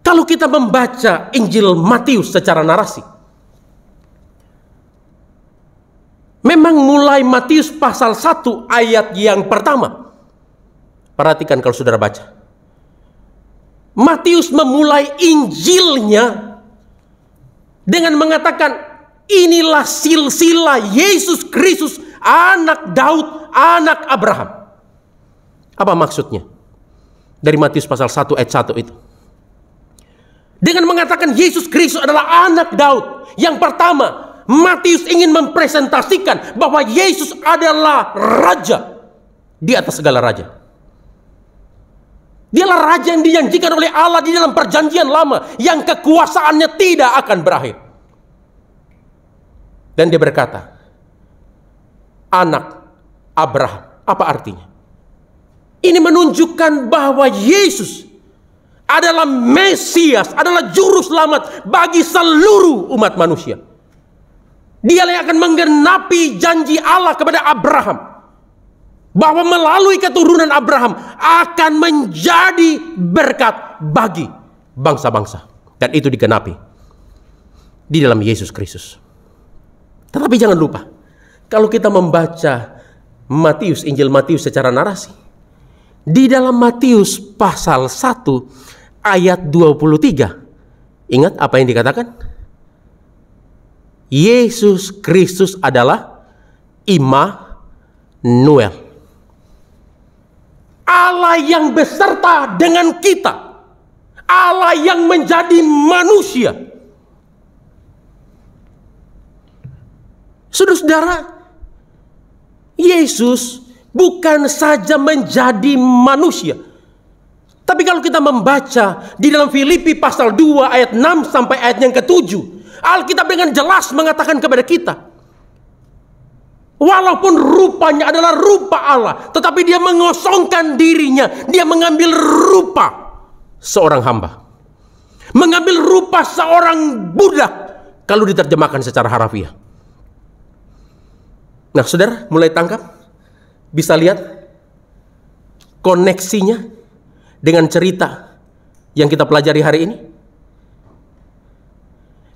Kalau kita membaca Injil Matius secara narasi, memang mulai Matius pasal 1 ayat yang pertama. Perhatikan kalau saudara baca. Matius memulai Injilnya dengan mengatakan, inilah silsilah Yesus Kristus, anak Daud, anak Abraham. Apa maksudnya? Dari Matius pasal 1 ayat 1 itu. Dengan mengatakan Yesus Kristus adalah anak Daud. Yang pertama, Matius ingin mempresentasikan bahwa Yesus adalah raja di atas segala raja. Dialah raja yang dijanjikan oleh Allah di dalam perjanjian lama, yang kekuasaannya tidak akan berakhir. Dan dia berkata, anak Abraham. Apa artinya? Ini menunjukkan bahwa Yesus adalah Mesias, adalah juru selamat bagi seluruh umat manusia. Dialah yang akan menggenapi janji Allah kepada Abraham, bahwa melalui keturunan Abraham akan menjadi berkat bagi bangsa-bangsa. Dan itu digenapi di dalam Yesus Kristus. Tetapi jangan lupa, kalau kita membaca Matius, Injil Matius secara narasi, di dalam Matius pasal 1 ayat 23, ingat apa yang dikatakan? Yesus Kristus adalah Immanuel, Allah yang beserta dengan kita, Allah yang menjadi manusia. Saudara-saudara, Yesus bukan saja menjadi manusia, tapi kalau kita membaca di dalam Filipi pasal 2 ayat 6 sampai ayat yang ke-7, Alkitab dengan jelas mengatakan kepada kita, walaupun rupanya adalah rupa Allah, tetapi dia mengosongkan dirinya. Dia mengambil rupa seorang hamba, mengambil rupa seorang budak, kalau diterjemahkan secara harafiah. Nah, saudara mulai tangkap? Bisa lihat koneksinya dengan cerita yang kita pelajari hari ini?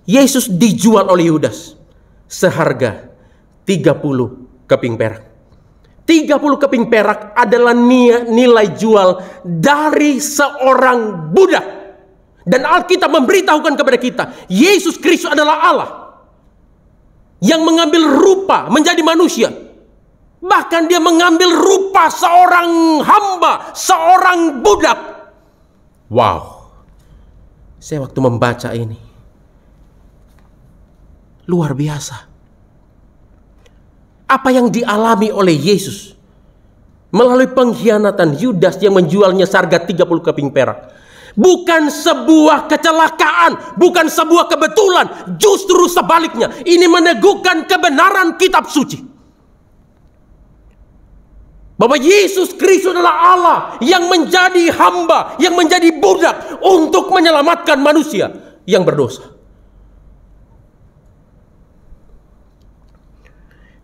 Yesus dijual oleh Yudas seharga 30 keping perak. 30 keping perak adalah nilai jual dari seorang budak. Dan Alkitab memberitahukan kepada kita, Yesus Kristus adalah Allah yang mengambil rupa menjadi manusia. Bahkan dia mengambil rupa seorang hamba, seorang budak. Wow. Saya waktu membaca ini, luar biasa. Apa yang dialami oleh Yesus melalui pengkhianatan Yudas yang menjualnya seharga 30 keping perak, bukan sebuah kecelakaan, bukan sebuah kebetulan. Justru sebaliknya, ini meneguhkan kebenaran kitab suci, bahwa Yesus Kristus adalah Allah yang menjadi hamba, yang menjadi budak untuk menyelamatkan manusia yang berdosa.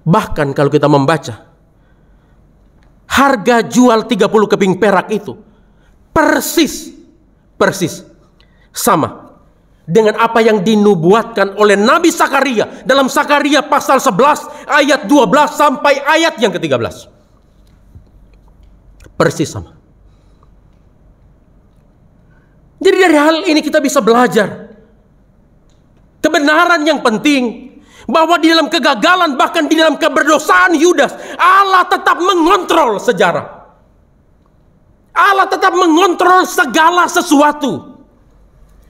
Bahkan kalau kita membaca, harga jual 30 keping perak itu persis sama dengan apa yang dinubuatkan oleh Nabi Sakaria dalam Sakaria pasal 11 ayat 12 sampai ayat yang ke-13. Persis sama. Jadi dari hal ini kita bisa belajar kebenaran yang penting, bahwa di dalam kegagalan, bahkan di dalam keberdosaan Yudas, Allah tetap mengontrol sejarah. Allah tetap mengontrol segala sesuatu.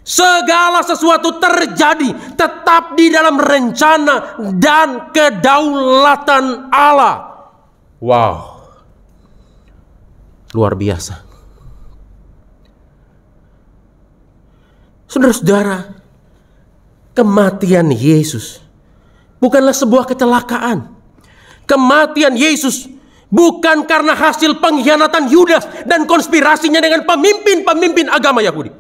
Segala sesuatu terjadi tetap di dalam rencana dan kedaulatan Allah. Wow. Luar biasa. Saudara-saudara, kematian Yesus bukanlah sebuah kecelakaan. Kematian Yesus bukan karena hasil pengkhianatan Yudas dan konspirasinya dengan pemimpin-pemimpin agama Yahudi.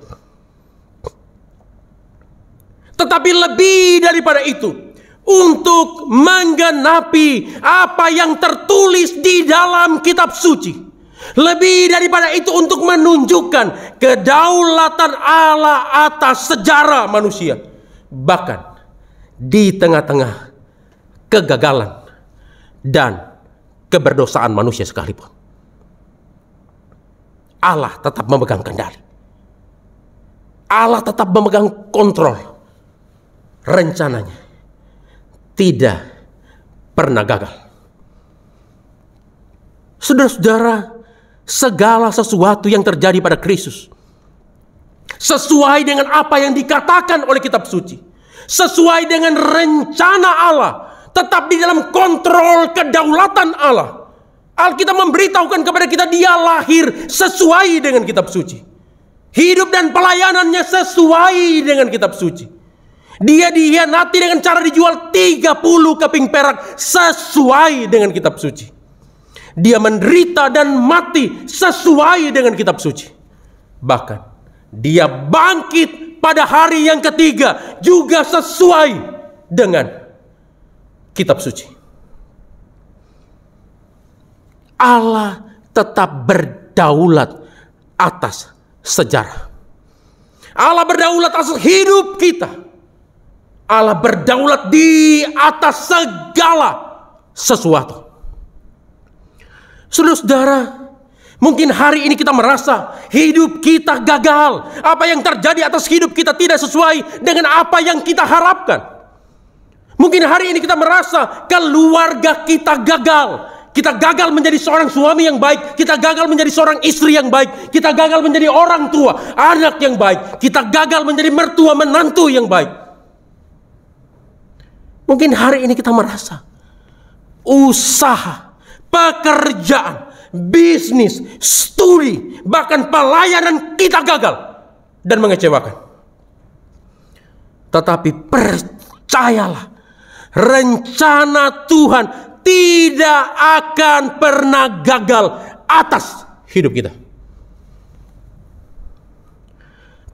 Tetapi lebih daripada itu, untuk menggenapi apa yang tertulis di dalam kitab suci. Lebih daripada itu, untuk menunjukkan kedaulatan Allah atas sejarah manusia. Bahkan di tengah-tengah kegagalan dan keberdosaan manusia sekalipun, Allah tetap memegang kendali. Allah tetap memegang kontrol. Rencananya tidak pernah gagal. Saudara-saudara, segala sesuatu yang terjadi pada Kristus sesuai dengan apa yang dikatakan oleh kitab suci, sesuai dengan rencana Allah, tetap di dalam kontrol kedaulatan Allah. Alkitab memberitahukan kepada kita, dia lahir sesuai dengan kitab suci. Hidup dan pelayanannya sesuai dengan kitab suci. Dia dihianati dengan cara dijual 30 keping perak sesuai dengan kitab suci. Dia menderita dan mati sesuai dengan kitab suci. Bahkan dia bangkit pada hari yang ketiga juga sesuai dengan kitab suci. Allah tetap berdaulat atas sejarah. Allah berdaulat atas hidup kita. Allah berdaulat di atas segala sesuatu. Saudara-saudara, mungkin hari ini kita merasa hidup kita gagal. Apa yang terjadi atas hidup kita tidak sesuai dengan apa yang kita harapkan. Mungkin hari ini kita merasa keluarga kita gagal. Kita gagal menjadi seorang suami yang baik. Kita gagal menjadi seorang istri yang baik. Kita gagal menjadi orang tua, anak yang baik. Kita gagal menjadi mertua, menantu yang baik. Mungkin hari ini kita merasa usaha, pekerjaan, bisnis, studi, bahkan pelayanan kita gagal dan mengecewakan. Tetapi percayalah, rencana Tuhan tidak akan pernah gagal atas hidup kita.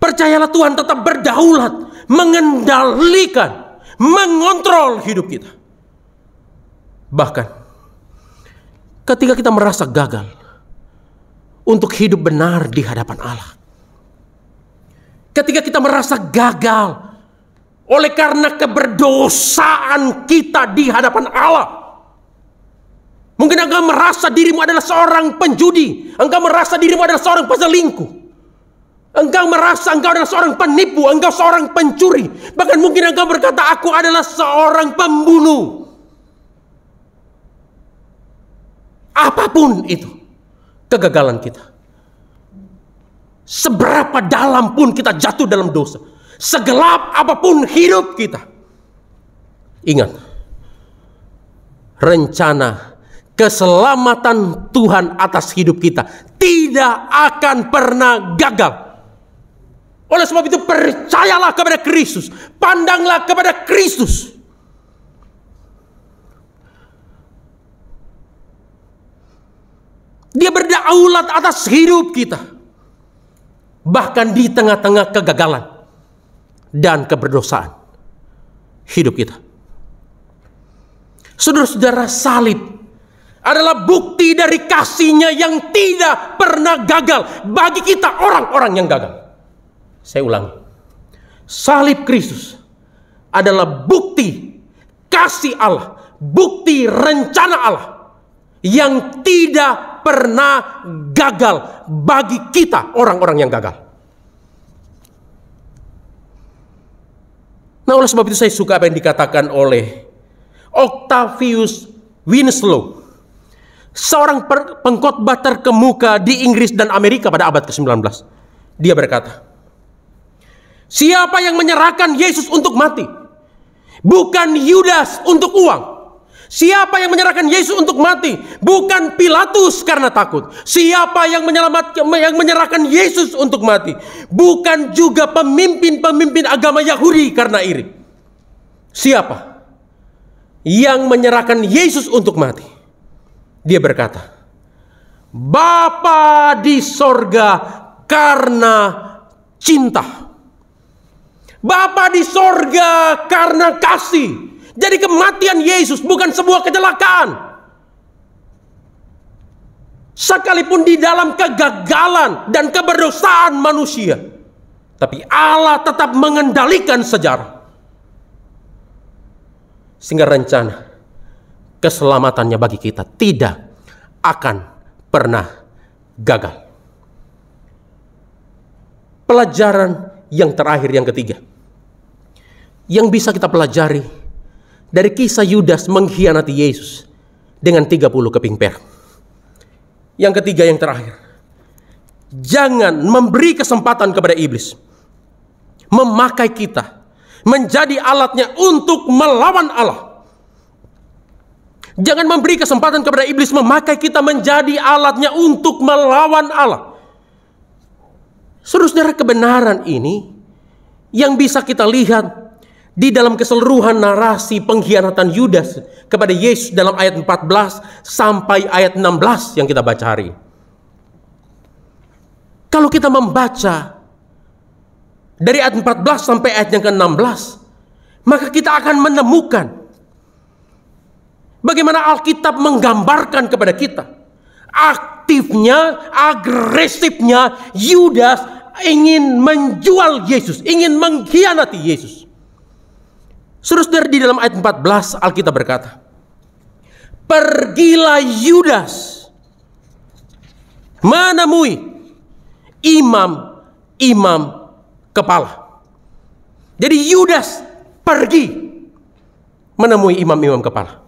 Percayalah, Tuhan tetap berdaulat, mengendalikan, mengontrol hidup kita. Bahkan ketika kita merasa gagal untuk hidup benar di hadapan Allah, ketika kita merasa gagal oleh karena keberdosaan kita di hadapan Allah, mungkin engkau merasa dirimu adalah seorang penjudi, engkau merasa dirimu adalah seorang peselingkuh, engkau merasa engkau adalah seorang penipu, engkau seorang pencuri, bahkan mungkin engkau berkata, aku adalah seorang pembunuh. Apapun itu kegagalan kita, seberapa dalam pun kita jatuh dalam dosa, segelap apapun hidup kita, ingat, rencana keselamatan Tuhan atas hidup kita tidak akan pernah gagal. Oleh sebab itu, percayalah kepada Kristus, pandanglah kepada Kristus. Dia berdaulat atas hidup kita, bahkan di tengah-tengah kegagalan dan keberdosaan hidup kita. Saudara-saudara, salib adalah bukti dari kasih-Nya yang tidak pernah gagal bagi kita orang-orang yang gagal. Saya ulangi, salib Kristus adalah bukti kasih Allah, bukti rencana Allah yang tidak pernah gagal bagi kita orang-orang yang gagal. Nah, oleh sebab itu saya suka apa yang dikatakan oleh Octavius Winslow, seorang pengkhotbah terkemuka di Inggris dan Amerika pada abad ke-19. Dia berkata, siapa yang menyerahkan Yesus untuk mati? Bukan Yudas untuk uang. Siapa yang menyerahkan Yesus untuk mati? Bukan Pilatus karena takut. Siapa yang menyerahkan Yesus untuk mati? Bukan juga pemimpin-pemimpin agama Yahudi karena iri. Siapa yang menyerahkan Yesus untuk mati? Dia berkata, Bapa di sorga karena cinta. Bapa di sorga karena kasih. Jadi kematian Yesus bukan sebuah kecelakaan. Sekalipun di dalam kegagalan dan keberdosaan manusia, tapi Allah tetap mengendalikan sejarah. Sehingga rencana keselamatannya bagi kita tidak akan pernah gagal. Pelajaran yang terakhir, yang ketiga, yang bisa kita pelajari dari kisah Yudas mengkhianati Yesus dengan 30 keping perak. Yang ketiga, yang terakhir, jangan memberi kesempatan kepada iblis memakai kita menjadi alatnya untuk melawan Allah. Jangan memberi kesempatan kepada iblis memakai kita menjadi alatnya untuk melawan Allah. Saudara-saudara, kebenaran ini yang bisa kita lihat di dalam keseluruhan narasi pengkhianatan Yudas kepada Yesus dalam ayat 14 sampai ayat 16 yang kita baca hari ini. Kalau kita membaca dari ayat 14 sampai ayat yang ke-16, maka kita akan menemukan bagaimana Alkitab menggambarkan kepada kita aktifnya, agresifnya Yudas ingin menjual Yesus, ingin mengkhianati Yesus. Saudara-saudara, di dalam ayat 14 Alkitab berkata, pergilah Yudas menemui imam-imam kepala. Jadi Yudas pergi menemui imam-imam kepala.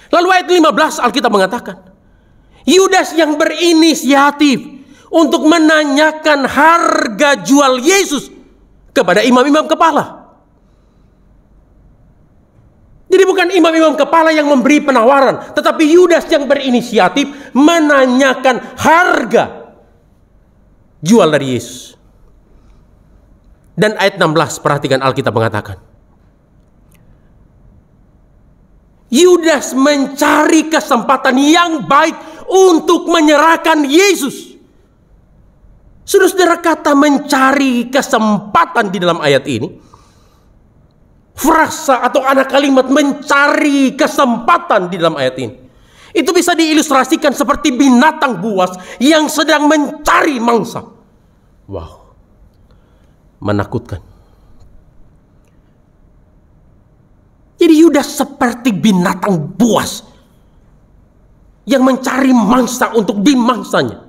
Lalu ayat 15 Alkitab mengatakan, Yudas yang berinisiatif untuk menanyakan harga jual Yesus kepada imam-imam kepala. Jadi bukan imam-imam kepala yang memberi penawaran, tetapi Yudas yang berinisiatif menanyakan harga jual dari Yesus. Dan ayat 16, perhatikan Alkitab mengatakan, Yudas mencari kesempatan yang baik untuk menyerahkan Yesus. Saudara-saudara, kata mencari kesempatan di dalam ayat ini, frasa atau anak kalimat mencari kesempatan di dalam ayat ini, itu bisa diilustrasikan seperti binatang buas yang sedang mencari mangsa. Wow, menakutkan. Jadi Yudas seperti binatang buas yang mencari mangsa untuk dimangsanya.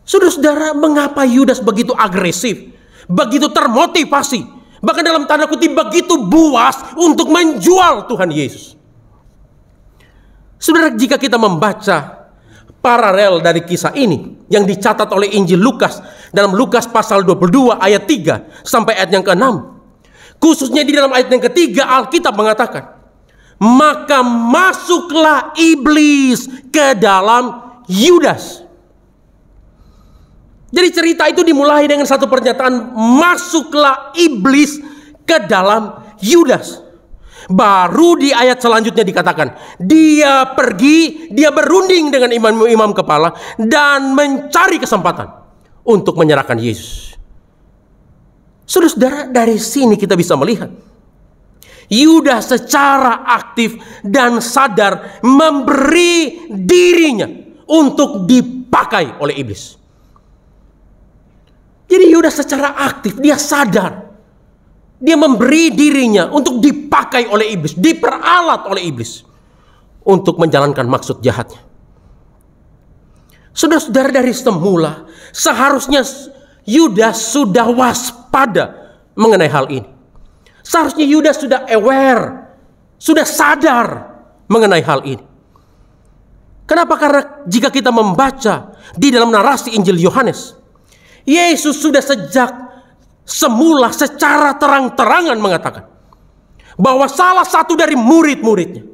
Saudara-saudara, mengapa Yudas begitu agresif, begitu termotivasi, bahkan dalam tanda kutip begitu buas untuk menjual Tuhan Yesus? Saudara, jika kita membaca paralel dari kisah ini yang dicatat oleh Injil Lukas dalam Lukas pasal 22 ayat 3 sampai ayat yang ke-6, khususnya di dalam ayat yang ketiga, Alkitab mengatakan, maka masuklah iblis ke dalam Yudas. Jadi cerita itu dimulai dengan satu pernyataan, masuklah iblis ke dalam Yudas. Baru di ayat selanjutnya dikatakan, dia pergi, dia berunding dengan imam-imam kepala dan mencari kesempatan untuk menyerahkan Yesus. Saudara, dari sini kita bisa melihat Yudas secara aktif dan sadar memberi dirinya untuk dipakai oleh iblis. Jadi Yudas secara aktif, dia sadar, dia memberi dirinya untuk dipakai oleh iblis, diperalat oleh iblis untuk menjalankan maksud jahatnya. Saudara-saudara, dari semula seharusnya Yudas sudah waspada mengenai hal ini. Seharusnya Yudas sudah aware, sudah sadar mengenai hal ini. Kenapa? Karena jika kita membaca di dalam narasi Injil Yohanes, Yesus sudah sejak semula secara terang-terangan mengatakan bahwa salah satu dari murid-muridnya,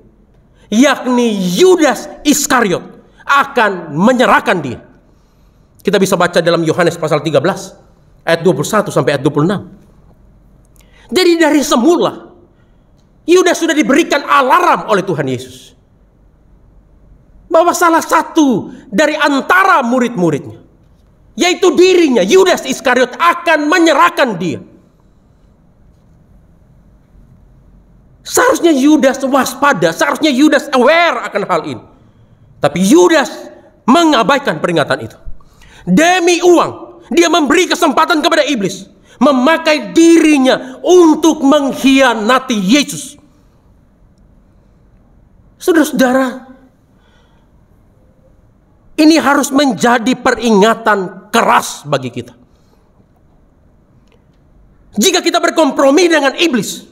yakni Yudas Iskariot, akan menyerahkan dia. Kita bisa baca dalam Yohanes pasal 13 ayat 21 sampai ayat 26. Jadi dari semula Yudas sudah diberikan alarm oleh Tuhan Yesus bahwa salah satu dari antara murid-muridnya, yaitu dirinya, Yudas Iskariot, akan menyerahkan dia. Seharusnya Yudas waspada, seharusnya Yudas aware akan hal ini. Tapi Yudas mengabaikan peringatan itu. Demi uang, dia memberi kesempatan kepada iblis, memakai dirinya untuk mengkhianati Yesus. Saudara-saudara, ini harus menjadi peringatan keras bagi kita. Jika kita berkompromi dengan iblis,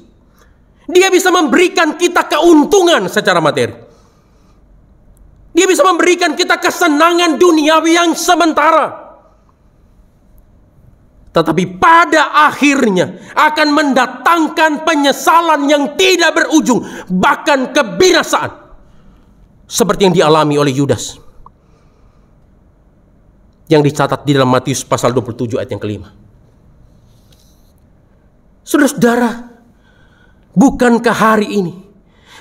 dia bisa memberikan kita keuntungan secara materi. Dia bisa memberikan kita kesenangan duniawi yang sementara. Tetapi pada akhirnya akan mendatangkan penyesalan yang tidak berujung, bahkan kebinasaan. Seperti yang dialami oleh Yudas, yang dicatat di dalam Matius pasal 27 ayat yang kelima. Saudara-saudara, bukankah hari ini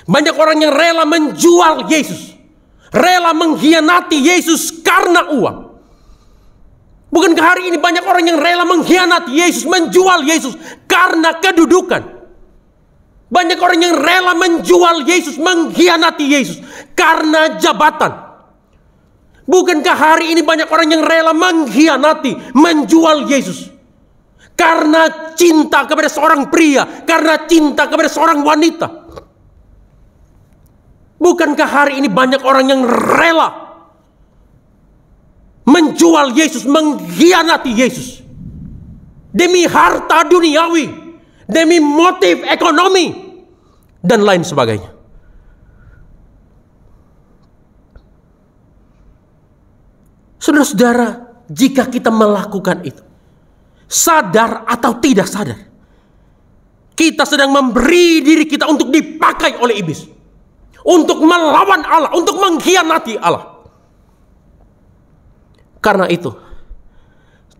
banyak orang yang rela menjual Yesus, rela mengkhianati Yesus karena uang? Bukankah hari ini banyak orang yang rela mengkhianati Yesus, menjual Yesus karena kedudukan? Banyak orang yang rela menjual Yesus, mengkhianati Yesus karena jabatan. Bukankah hari ini banyak orang yang rela mengkhianati, menjual Yesus karena cinta kepada seorang pria, karena cinta kepada seorang wanita? Bukankah hari ini banyak orang yang rela menjual Yesus, mengkhianati Yesus demi harta duniawi, demi motif ekonomi, dan lain sebagainya? Saudara-saudara, jika kita melakukan itu, sadar atau tidak sadar, kita sedang memberi diri kita untuk dipakai oleh iblis, untuk melawan Allah, untuk mengkhianati Allah. Karena itu,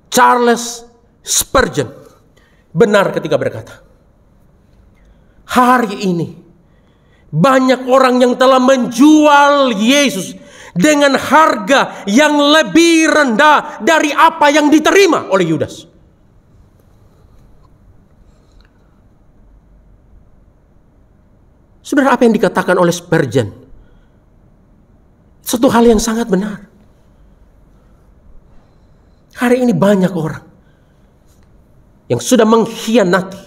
Charles Spurgeon benar ketika berkata, hari ini banyak orang yang telah menjual Yesus dengan harga yang lebih rendah dari apa yang diterima oleh Yudas. Saudara, apa yang dikatakan oleh Spurgeon, satu hal yang sangat benar. Hari ini banyak orang yang sudah mengkhianati,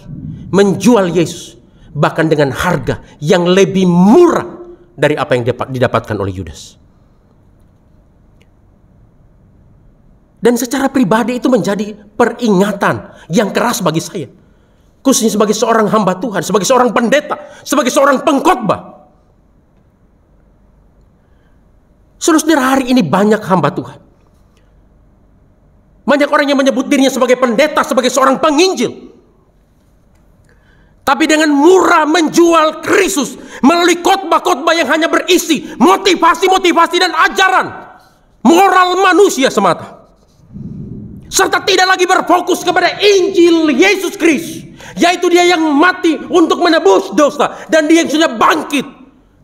menjual Yesus, bahkan dengan harga yang lebih murah dari apa yang didapatkan oleh Yudas. Dan secara pribadi itu menjadi peringatan yang keras bagi saya, khususnya sebagai seorang hamba Tuhan, sebagai seorang pendeta, sebagai seorang pengkhotbah. Saudara, hari ini banyak hamba Tuhan, banyak orang yang menyebut dirinya sebagai pendeta, sebagai seorang penginjil, tapi dengan murah menjual Kristus melalui khotbah-khotbah yang hanya berisi motivasi-motivasi dan ajaran moral manusia semata, serta tidak lagi berfokus kepada Injil Yesus Kristus, yaitu Dia yang mati untuk menebus dosa, dan Dia yang sudah bangkit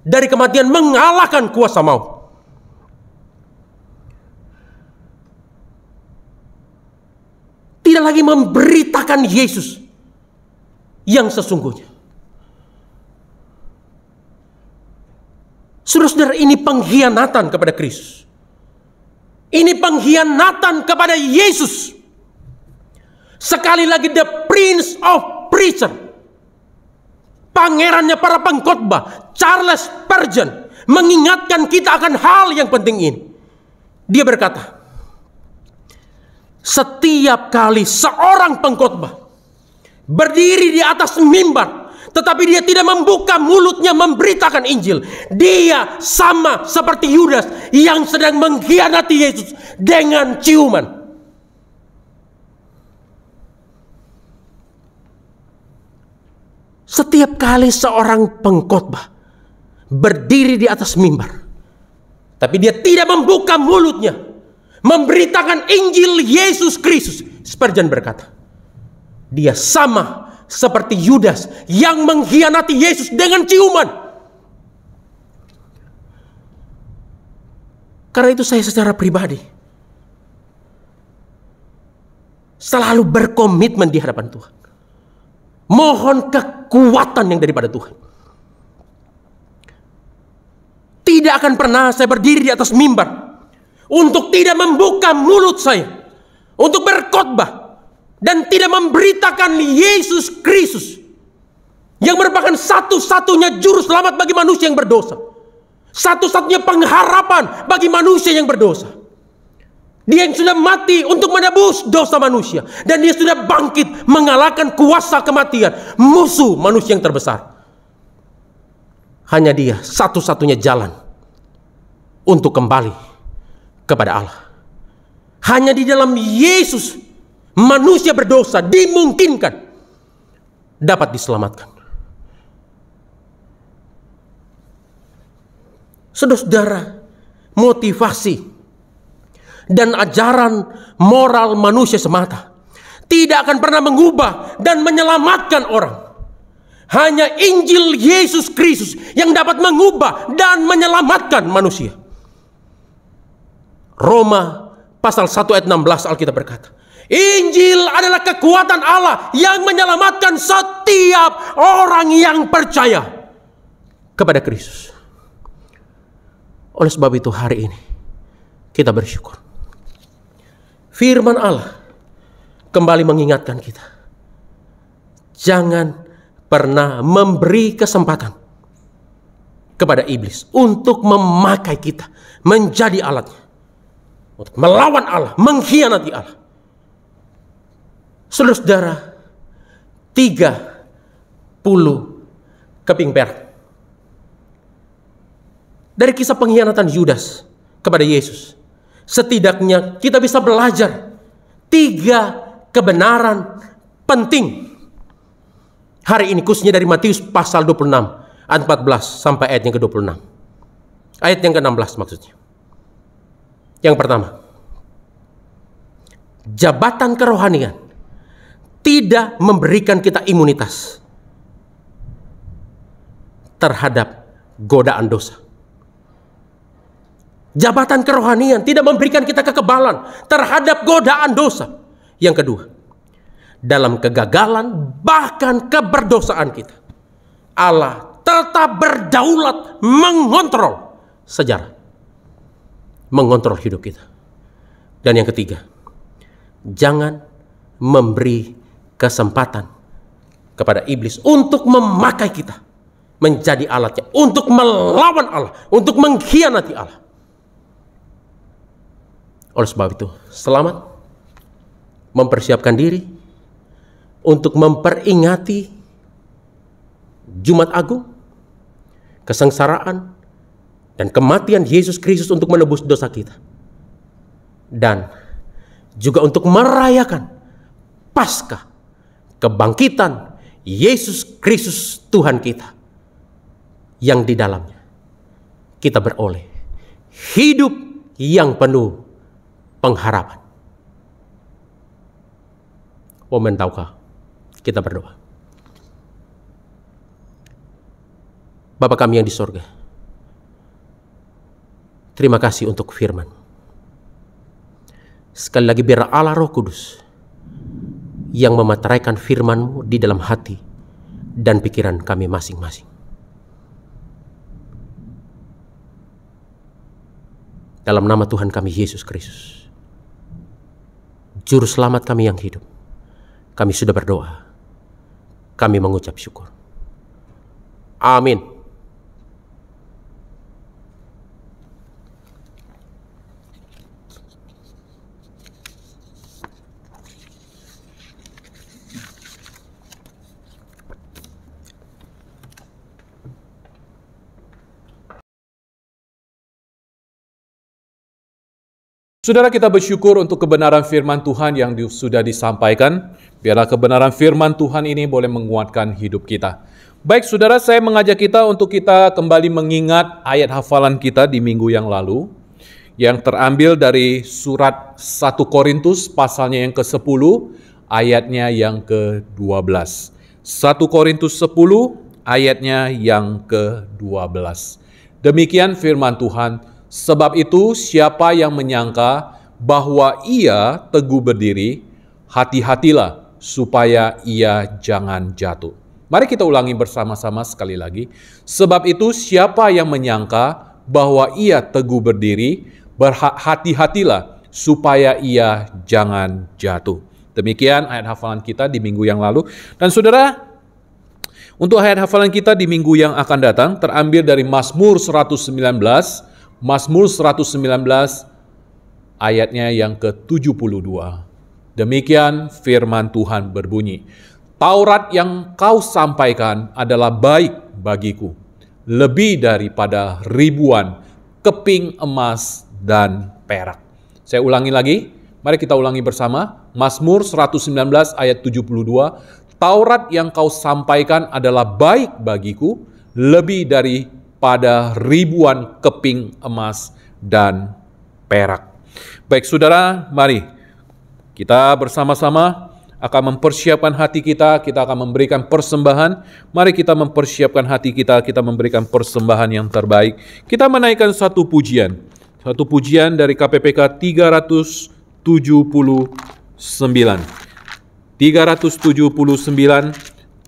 dari kematian mengalahkan kuasa maut. Tidak lagi memberitakan Yesus yang sesungguhnya. Saudara-saudara, ini pengkhianatan kepada Kristus. Ini pengkhianatan kepada Yesus. Sekali lagi, the Prince of Preacher, pangerannya para pengkhotbah, Charles Spurgeon, mengingatkan kita akan hal yang penting ini. Dia berkata, setiap kali seorang pengkhotbah berdiri di atas mimbar, tetapi dia tidak membuka mulutnya memberitakan Injil, dia sama seperti Yudas yang sedang mengkhianati Yesus dengan ciuman. Setiap kali seorang pengkhotbah berdiri di atas mimbar, tapi dia tidak membuka mulutnya memberitakan Injil Yesus Kristus, Spurgeon berkata, dia sama seperti Yudas yang mengkhianati Yesus dengan ciuman. Karena itu saya secara pribadi selalu berkomitmen di hadapan Tuhan. Mohon kekuatan yang daripada Tuhan. Tidak akan pernah saya berdiri di atas mimbar untuk tidak membuka mulut saya untuk berkhotbah dan tidak memberitakan Yesus Kristus yang merupakan satu-satunya juru selamat bagi manusia yang berdosa, satu-satunya pengharapan bagi manusia yang berdosa. Dia yang sudah mati untuk menebus dosa manusia, dan dia sudah bangkit mengalahkan kuasa kematian, musuh manusia yang terbesar. Hanya dia satu-satunya jalan untuk kembali kepada Allah. Hanya di dalam Yesus manusia berdosa dimungkinkan dapat diselamatkan. Saudara-saudara, motivasi dan ajaran moral manusia semata tidak akan pernah mengubah dan menyelamatkan orang. Hanya Injil Yesus Kristus yang dapat mengubah dan menyelamatkan manusia. Roma pasal 1 ayat 16 Alkitab berkata, Injil adalah kekuatan Allah yang menyelamatkan setiap orang yang percaya kepada Kristus. Oleh sebab itu hari ini kita bersyukur. Firman Allah kembali mengingatkan kita, jangan pernah memberi kesempatan kepada iblis untuk memakai kita menjadi alatnya, untuk melawan Allah, mengkhianati Allah. Saudara-saudara, 30 keping perak dari kisah pengkhianatan Yudas kepada Yesus. Setidaknya kita bisa belajar 3 kebenaran penting hari ini, khususnya dari Matius pasal 26 ayat 14 sampai ayat yang ke-26. Ayat yang ke-16 maksudnya. Yang pertama, jabatan kerohanian tidak memberikan kita imunitas terhadap godaan dosa. Jabatan kerohanian tidak memberikan kita kekebalan terhadap godaan dosa. Yang kedua, dalam kegagalan bahkan keberdosaan kita, Allah tetap berdaulat mengontrol sejarah, mengontrol hidup kita. Dan yang ketiga, jangan memberi kesempatan kepada iblis untuk memakai kita menjadi alatnya, untuk melawan Allah, untuk mengkhianati Allah. Oleh sebab itu, selamat mempersiapkan diri untuk memperingati Jumat Agung, kesengsaraan dan kematian Yesus Kristus untuk menebus dosa kita, dan juga untuk merayakan Paskah, kebangkitan Yesus Kristus Tuhan kita, yang di dalamnya kita beroleh hidup yang penuh pengharapan. Momen tahukah? Kita berdoa. Bapa kami yang di sorga, terima kasih untuk firman. Sekali lagi biar Allah Roh Kudus yang memeteraikan firman-Mu di dalam hati dan pikiran kami masing-masing. Dalam nama Tuhan kami Yesus Kristus, Juru Selamat kami yang hidup, kami sudah berdoa, kami mengucap syukur. Amin. Saudara, kita bersyukur untuk kebenaran firman Tuhan yang sudah disampaikan. Biarlah kebenaran firman Tuhan ini boleh menguatkan hidup kita. Baik saudara, saya mengajak kita untuk kita kembali mengingat ayat hafalan kita di minggu yang lalu, yang terambil dari surat 1 Korintus pasalnya yang ke-10, ayatnya yang ke-12. 1 Korintus 10, ayatnya yang ke-12. Demikian firman Tuhan. Sebab itu, siapa yang menyangka bahwa ia teguh berdiri, hati-hatilah supaya ia jangan jatuh. Mari kita ulangi bersama-sama sekali lagi. Sebab itu, siapa yang menyangka bahwa ia teguh berdiri, berhati-hatilah supaya ia jangan jatuh. Demikian ayat hafalan kita di minggu yang lalu. Dan saudara, untuk ayat hafalan kita di minggu yang akan datang terambil dari Mazmur 119, Mazmur 119 ayatnya yang ke-72. Demikian firman Tuhan berbunyi, Taurat yang kau sampaikan adalah baik bagiku, lebih daripada ribuan keping emas dan perak. Saya ulangi lagi, mari kita ulangi bersama. Mazmur 119 ayat 72, Taurat yang kau sampaikan adalah baik bagiku, lebih daripada ribuan keping emas dan perak. Baik saudara, mari kita bersama-sama akan mempersiapkan hati kita, kita akan memberikan persembahan. Mari kita mempersiapkan hati kita, kita memberikan persembahan yang terbaik. Kita menaikkan satu pujian dari KPPK 379. 379,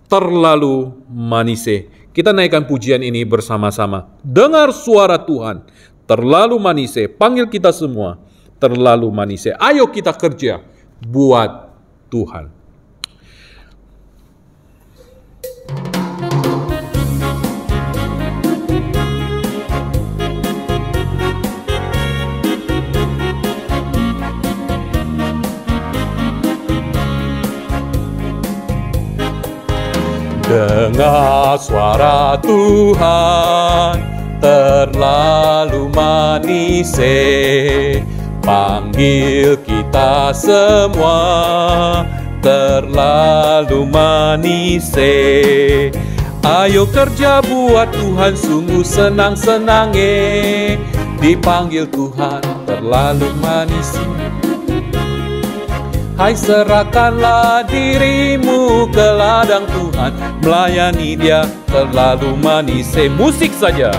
terlalu manise. Kita naikkan pujian ini bersama-sama. Dengar suara Tuhan, terlalu manise. Panggil kita semua, terlalu manise. Ayo kita kerja buat Tuhan. Dengar suara Tuhan, terlalu manise. Panggil kita semua, terlalu manise. Ayo kerja buat Tuhan, sungguh senang-senangnya. Dipanggil Tuhan, terlalu manise. Hai, serahkanlah dirimu ke ladang Tuhan, melayani Dia terlalu manis. Musik saja.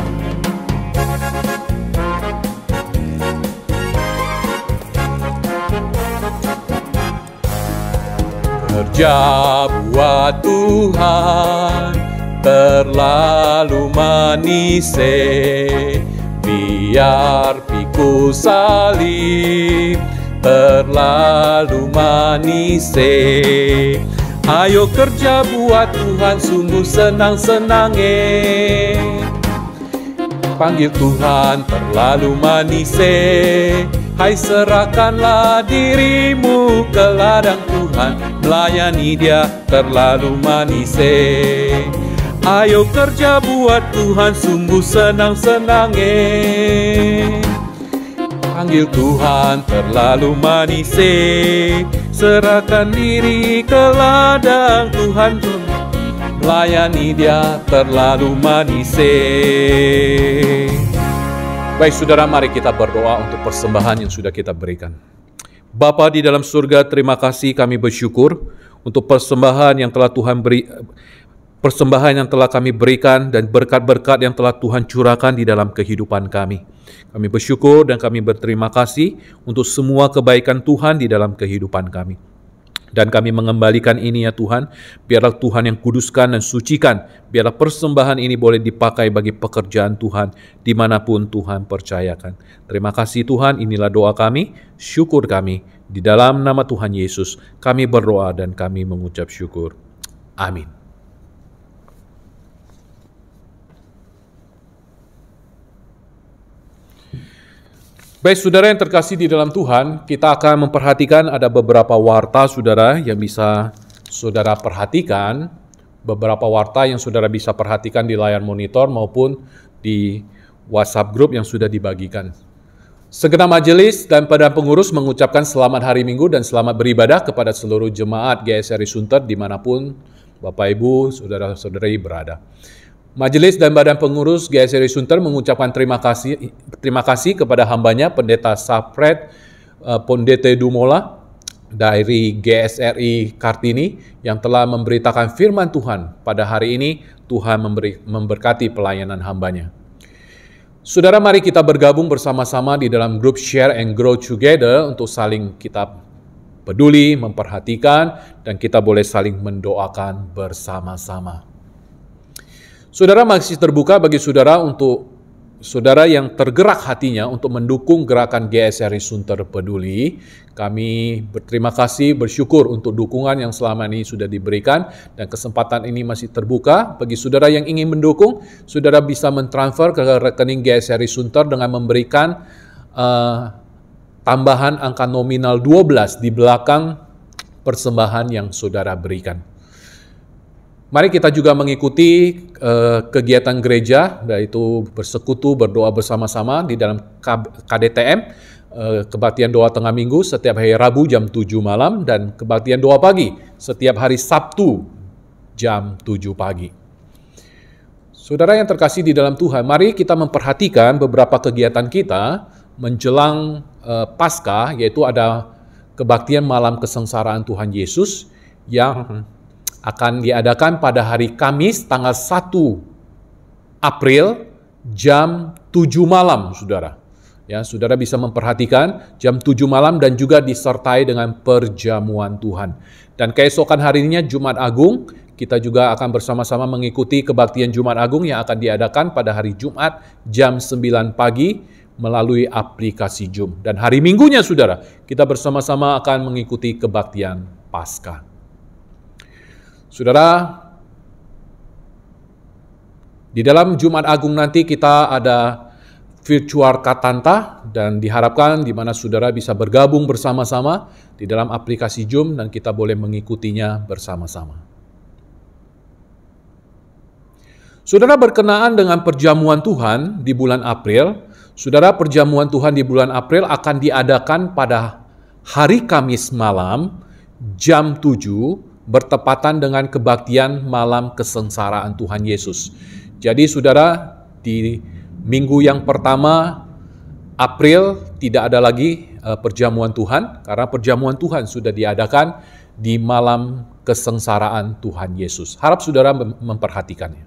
Kerja buat Tuhan, terlalu manis. Biar pikul salib, terlalu manis. Ayo kerja buat Tuhan, sungguh senang-senangnya. Panggil Tuhan, terlalu manis. Hai, serahkanlah dirimu ke ladang Tuhan, melayani Dia terlalu manis. Ayo kerja buat Tuhan, sungguh senang-senangnya. Panggil Tuhan, terlalu manis. Serahkan diri ke ladang Tuhan, melayani Dia terlalu manis. Baik saudara, mari kita berdoa untuk persembahan yang sudah kita berikan. Bapa di dalam surga, terima kasih, kami bersyukur untuk persembahan yang telah Tuhan beri, persembahan yang telah kami berikan dan berkat-berkat yang telah Tuhan curahkan di dalam kehidupan kami. Kami bersyukur dan kami berterima kasih untuk semua kebaikan Tuhan di dalam kehidupan kami. Dan kami mengembalikan ini ya Tuhan, biarlah Tuhan yang kuduskan dan sucikan, biarlah persembahan ini boleh dipakai bagi pekerjaan Tuhan, dimanapun Tuhan percayakan. Terima kasih Tuhan, inilah doa kami, syukur kami, di dalam nama Tuhan Yesus, kami berdoa dan kami mengucap syukur. Amin. Baik saudara yang terkasih di dalam Tuhan, kita akan memperhatikan ada beberapa warta saudara yang bisa saudara perhatikan, beberapa warta yang saudara bisa perhatikan di layar monitor maupun di WhatsApp group yang sudah dibagikan. Segenap majelis dan badan pengurus mengucapkan selamat hari Minggu dan selamat beribadah kepada seluruh jemaat GSRI Sunter dimanapun Bapak Ibu, Saudara-saudari berada. Majelis dan badan pengurus GSRI Sunter mengucapkan terima kasih kepada hambanya Pendeta Sapret Pondete Dumola dari GSRI Kartini yang telah memberitakan firman Tuhan pada hari ini. Tuhan memberkati pelayanan hambanya. Saudara, mari kita bergabung bersama-sama di dalam grup Share and Grow Together untuk saling kita peduli, memperhatikan, dan kita boleh saling mendoakan bersama-sama. Saudara, masih terbuka bagi saudara untuk saudara yang tergerak hatinya untuk mendukung gerakan GSRI Sunter Peduli. Kami berterima kasih, bersyukur untuk dukungan yang selama ini sudah diberikan, dan kesempatan ini masih terbuka bagi saudara yang ingin mendukung. Saudara bisa mentransfer ke rekening GSRI Sunter dengan memberikan tambahan angka nominal 12 di belakang persembahan yang saudara berikan. Mari kita juga mengikuti kegiatan gereja, yaitu bersekutu, berdoa bersama-sama di dalam KDTM, kebaktian doa tengah minggu setiap hari Rabu jam 7 malam, dan kebaktian doa pagi setiap hari Sabtu jam 7 pagi. Saudara yang terkasih di dalam Tuhan, mari kita memperhatikan beberapa kegiatan kita menjelang Paskah, yaitu ada kebaktian malam kesengsaraan Tuhan Yesus yang akan diadakan pada hari Kamis tanggal 1 April jam 7 malam, saudara. Ya, saudara bisa memperhatikan jam 7 malam dan juga disertai dengan perjamuan Tuhan. Dan keesokan harinya Jumat Agung, kita juga akan bersama-sama mengikuti kebaktian Jumat Agung yang akan diadakan pada hari Jumat jam 9 pagi melalui aplikasi Zoom. Dan hari Minggunya, saudara, kita bersama-sama akan mengikuti kebaktian Paskah. Saudara, di dalam Jumat Agung nanti kita ada virtual Katanta, dan diharapkan di mana saudara bisa bergabung bersama-sama di dalam aplikasi Zoom dan kita boleh mengikutinya bersama-sama. Saudara, berkenaan dengan perjamuan Tuhan di bulan April, saudara, perjamuan Tuhan di bulan April akan diadakan pada hari Kamis malam jam 7 bertepatan dengan kebaktian malam kesengsaraan Tuhan Yesus. Jadi saudara, di minggu yang pertama April tidak ada lagi perjamuan Tuhan, karena perjamuan Tuhan sudah diadakan di malam kesengsaraan Tuhan Yesus. Harap saudara memperhatikannya.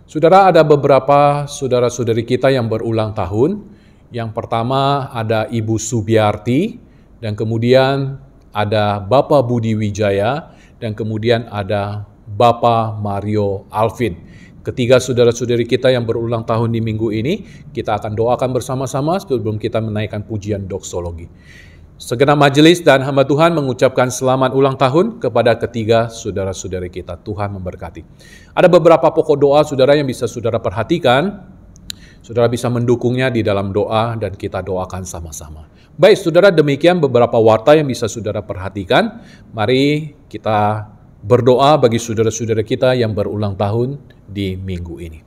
Saudara, ada beberapa saudara-saudari kita yang berulang tahun. Yang pertama ada Ibu Subiarti, dan kemudian ada Bapak Budi Wijaya, dan kemudian ada Bapak Mario Alvin. Ketiga saudara-saudari kita yang berulang tahun di minggu ini, kita akan doakan bersama-sama sebelum kita menaikkan pujian doksologi. Segenap majelis dan hamba Tuhan mengucapkan selamat ulang tahun kepada ketiga saudara-saudari kita. Tuhan memberkati. Ada beberapa pokok doa saudara yang bisa saudara perhatikan. Saudara bisa mendukungnya di dalam doa dan kita doakan sama-sama. Baik saudara, demikian beberapa warta yang bisa saudara perhatikan. Mari kita berdoa bagi saudara-saudara kita yang berulang tahun di minggu ini.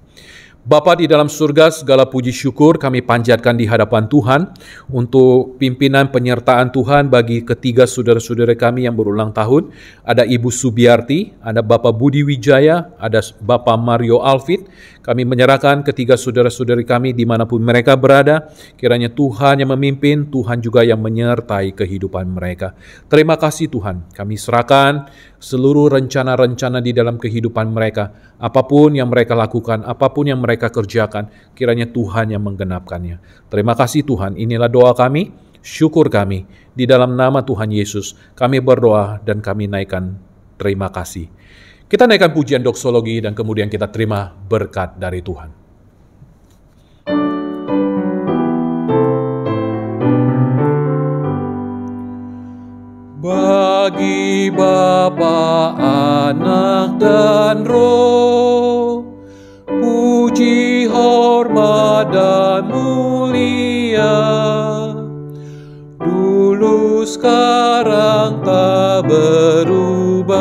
Bapa di dalam surga, segala puji syukur kami panjatkan di hadapan Tuhan untuk pimpinan penyertaan Tuhan bagi ketiga saudara-saudara kami yang berulang tahun. Ada Ibu Subiarti, ada Bapak Budi Wijaya, ada Bapak Mario Alvin. Kami menyerahkan ketiga saudara-saudari kami dimanapun mereka berada. Kiranya Tuhan yang memimpin, Tuhan juga yang menyertai kehidupan mereka. Terima kasih Tuhan, kami serahkan seluruh rencana-rencana di dalam kehidupan mereka. Apapun yang mereka lakukan, apapun yang mereka kerjakan, kiranya Tuhan yang menggenapkannya. Terima kasih Tuhan, inilah doa kami, syukur kami. Di dalam nama Tuhan Yesus, kami berdoa dan kami naikkan terima kasih. Kita naikkan pujian doksologi dan kemudian kita terima berkat dari Tuhan. Bagi Bapa, Anak, dan Roh, puji, hormat, dan mulia, dulu, sekarang, tak berubah,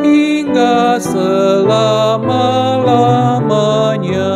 hingga selama-lamanya.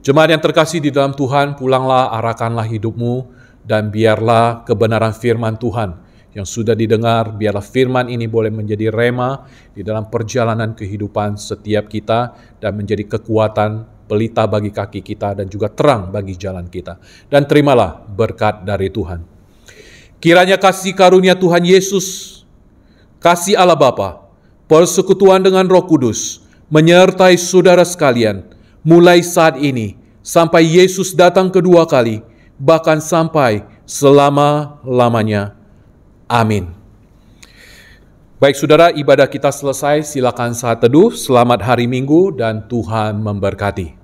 Jemaat yang terkasih di dalam Tuhan, pulanglah, arahkanlah hidupmu, dan biarlah kebenaran firman Tuhan yang sudah didengar, biarlah firman ini boleh menjadi rema di dalam perjalanan kehidupan setiap kita dan menjadi kekuatan pelita bagi kaki kita dan juga terang bagi jalan kita. Dan terimalah berkat dari Tuhan. Kiranya kasih karunia Tuhan Yesus, kasih Allah Bapa, persekutuan dengan Roh Kudus, menyertai saudara sekalian, mulai saat ini sampai Yesus datang kedua kali, bahkan sampai selama-lamanya. Amin. Baik saudara, ibadah kita selesai. Silakan saat teduh. Selamat hari Minggu dan Tuhan memberkati.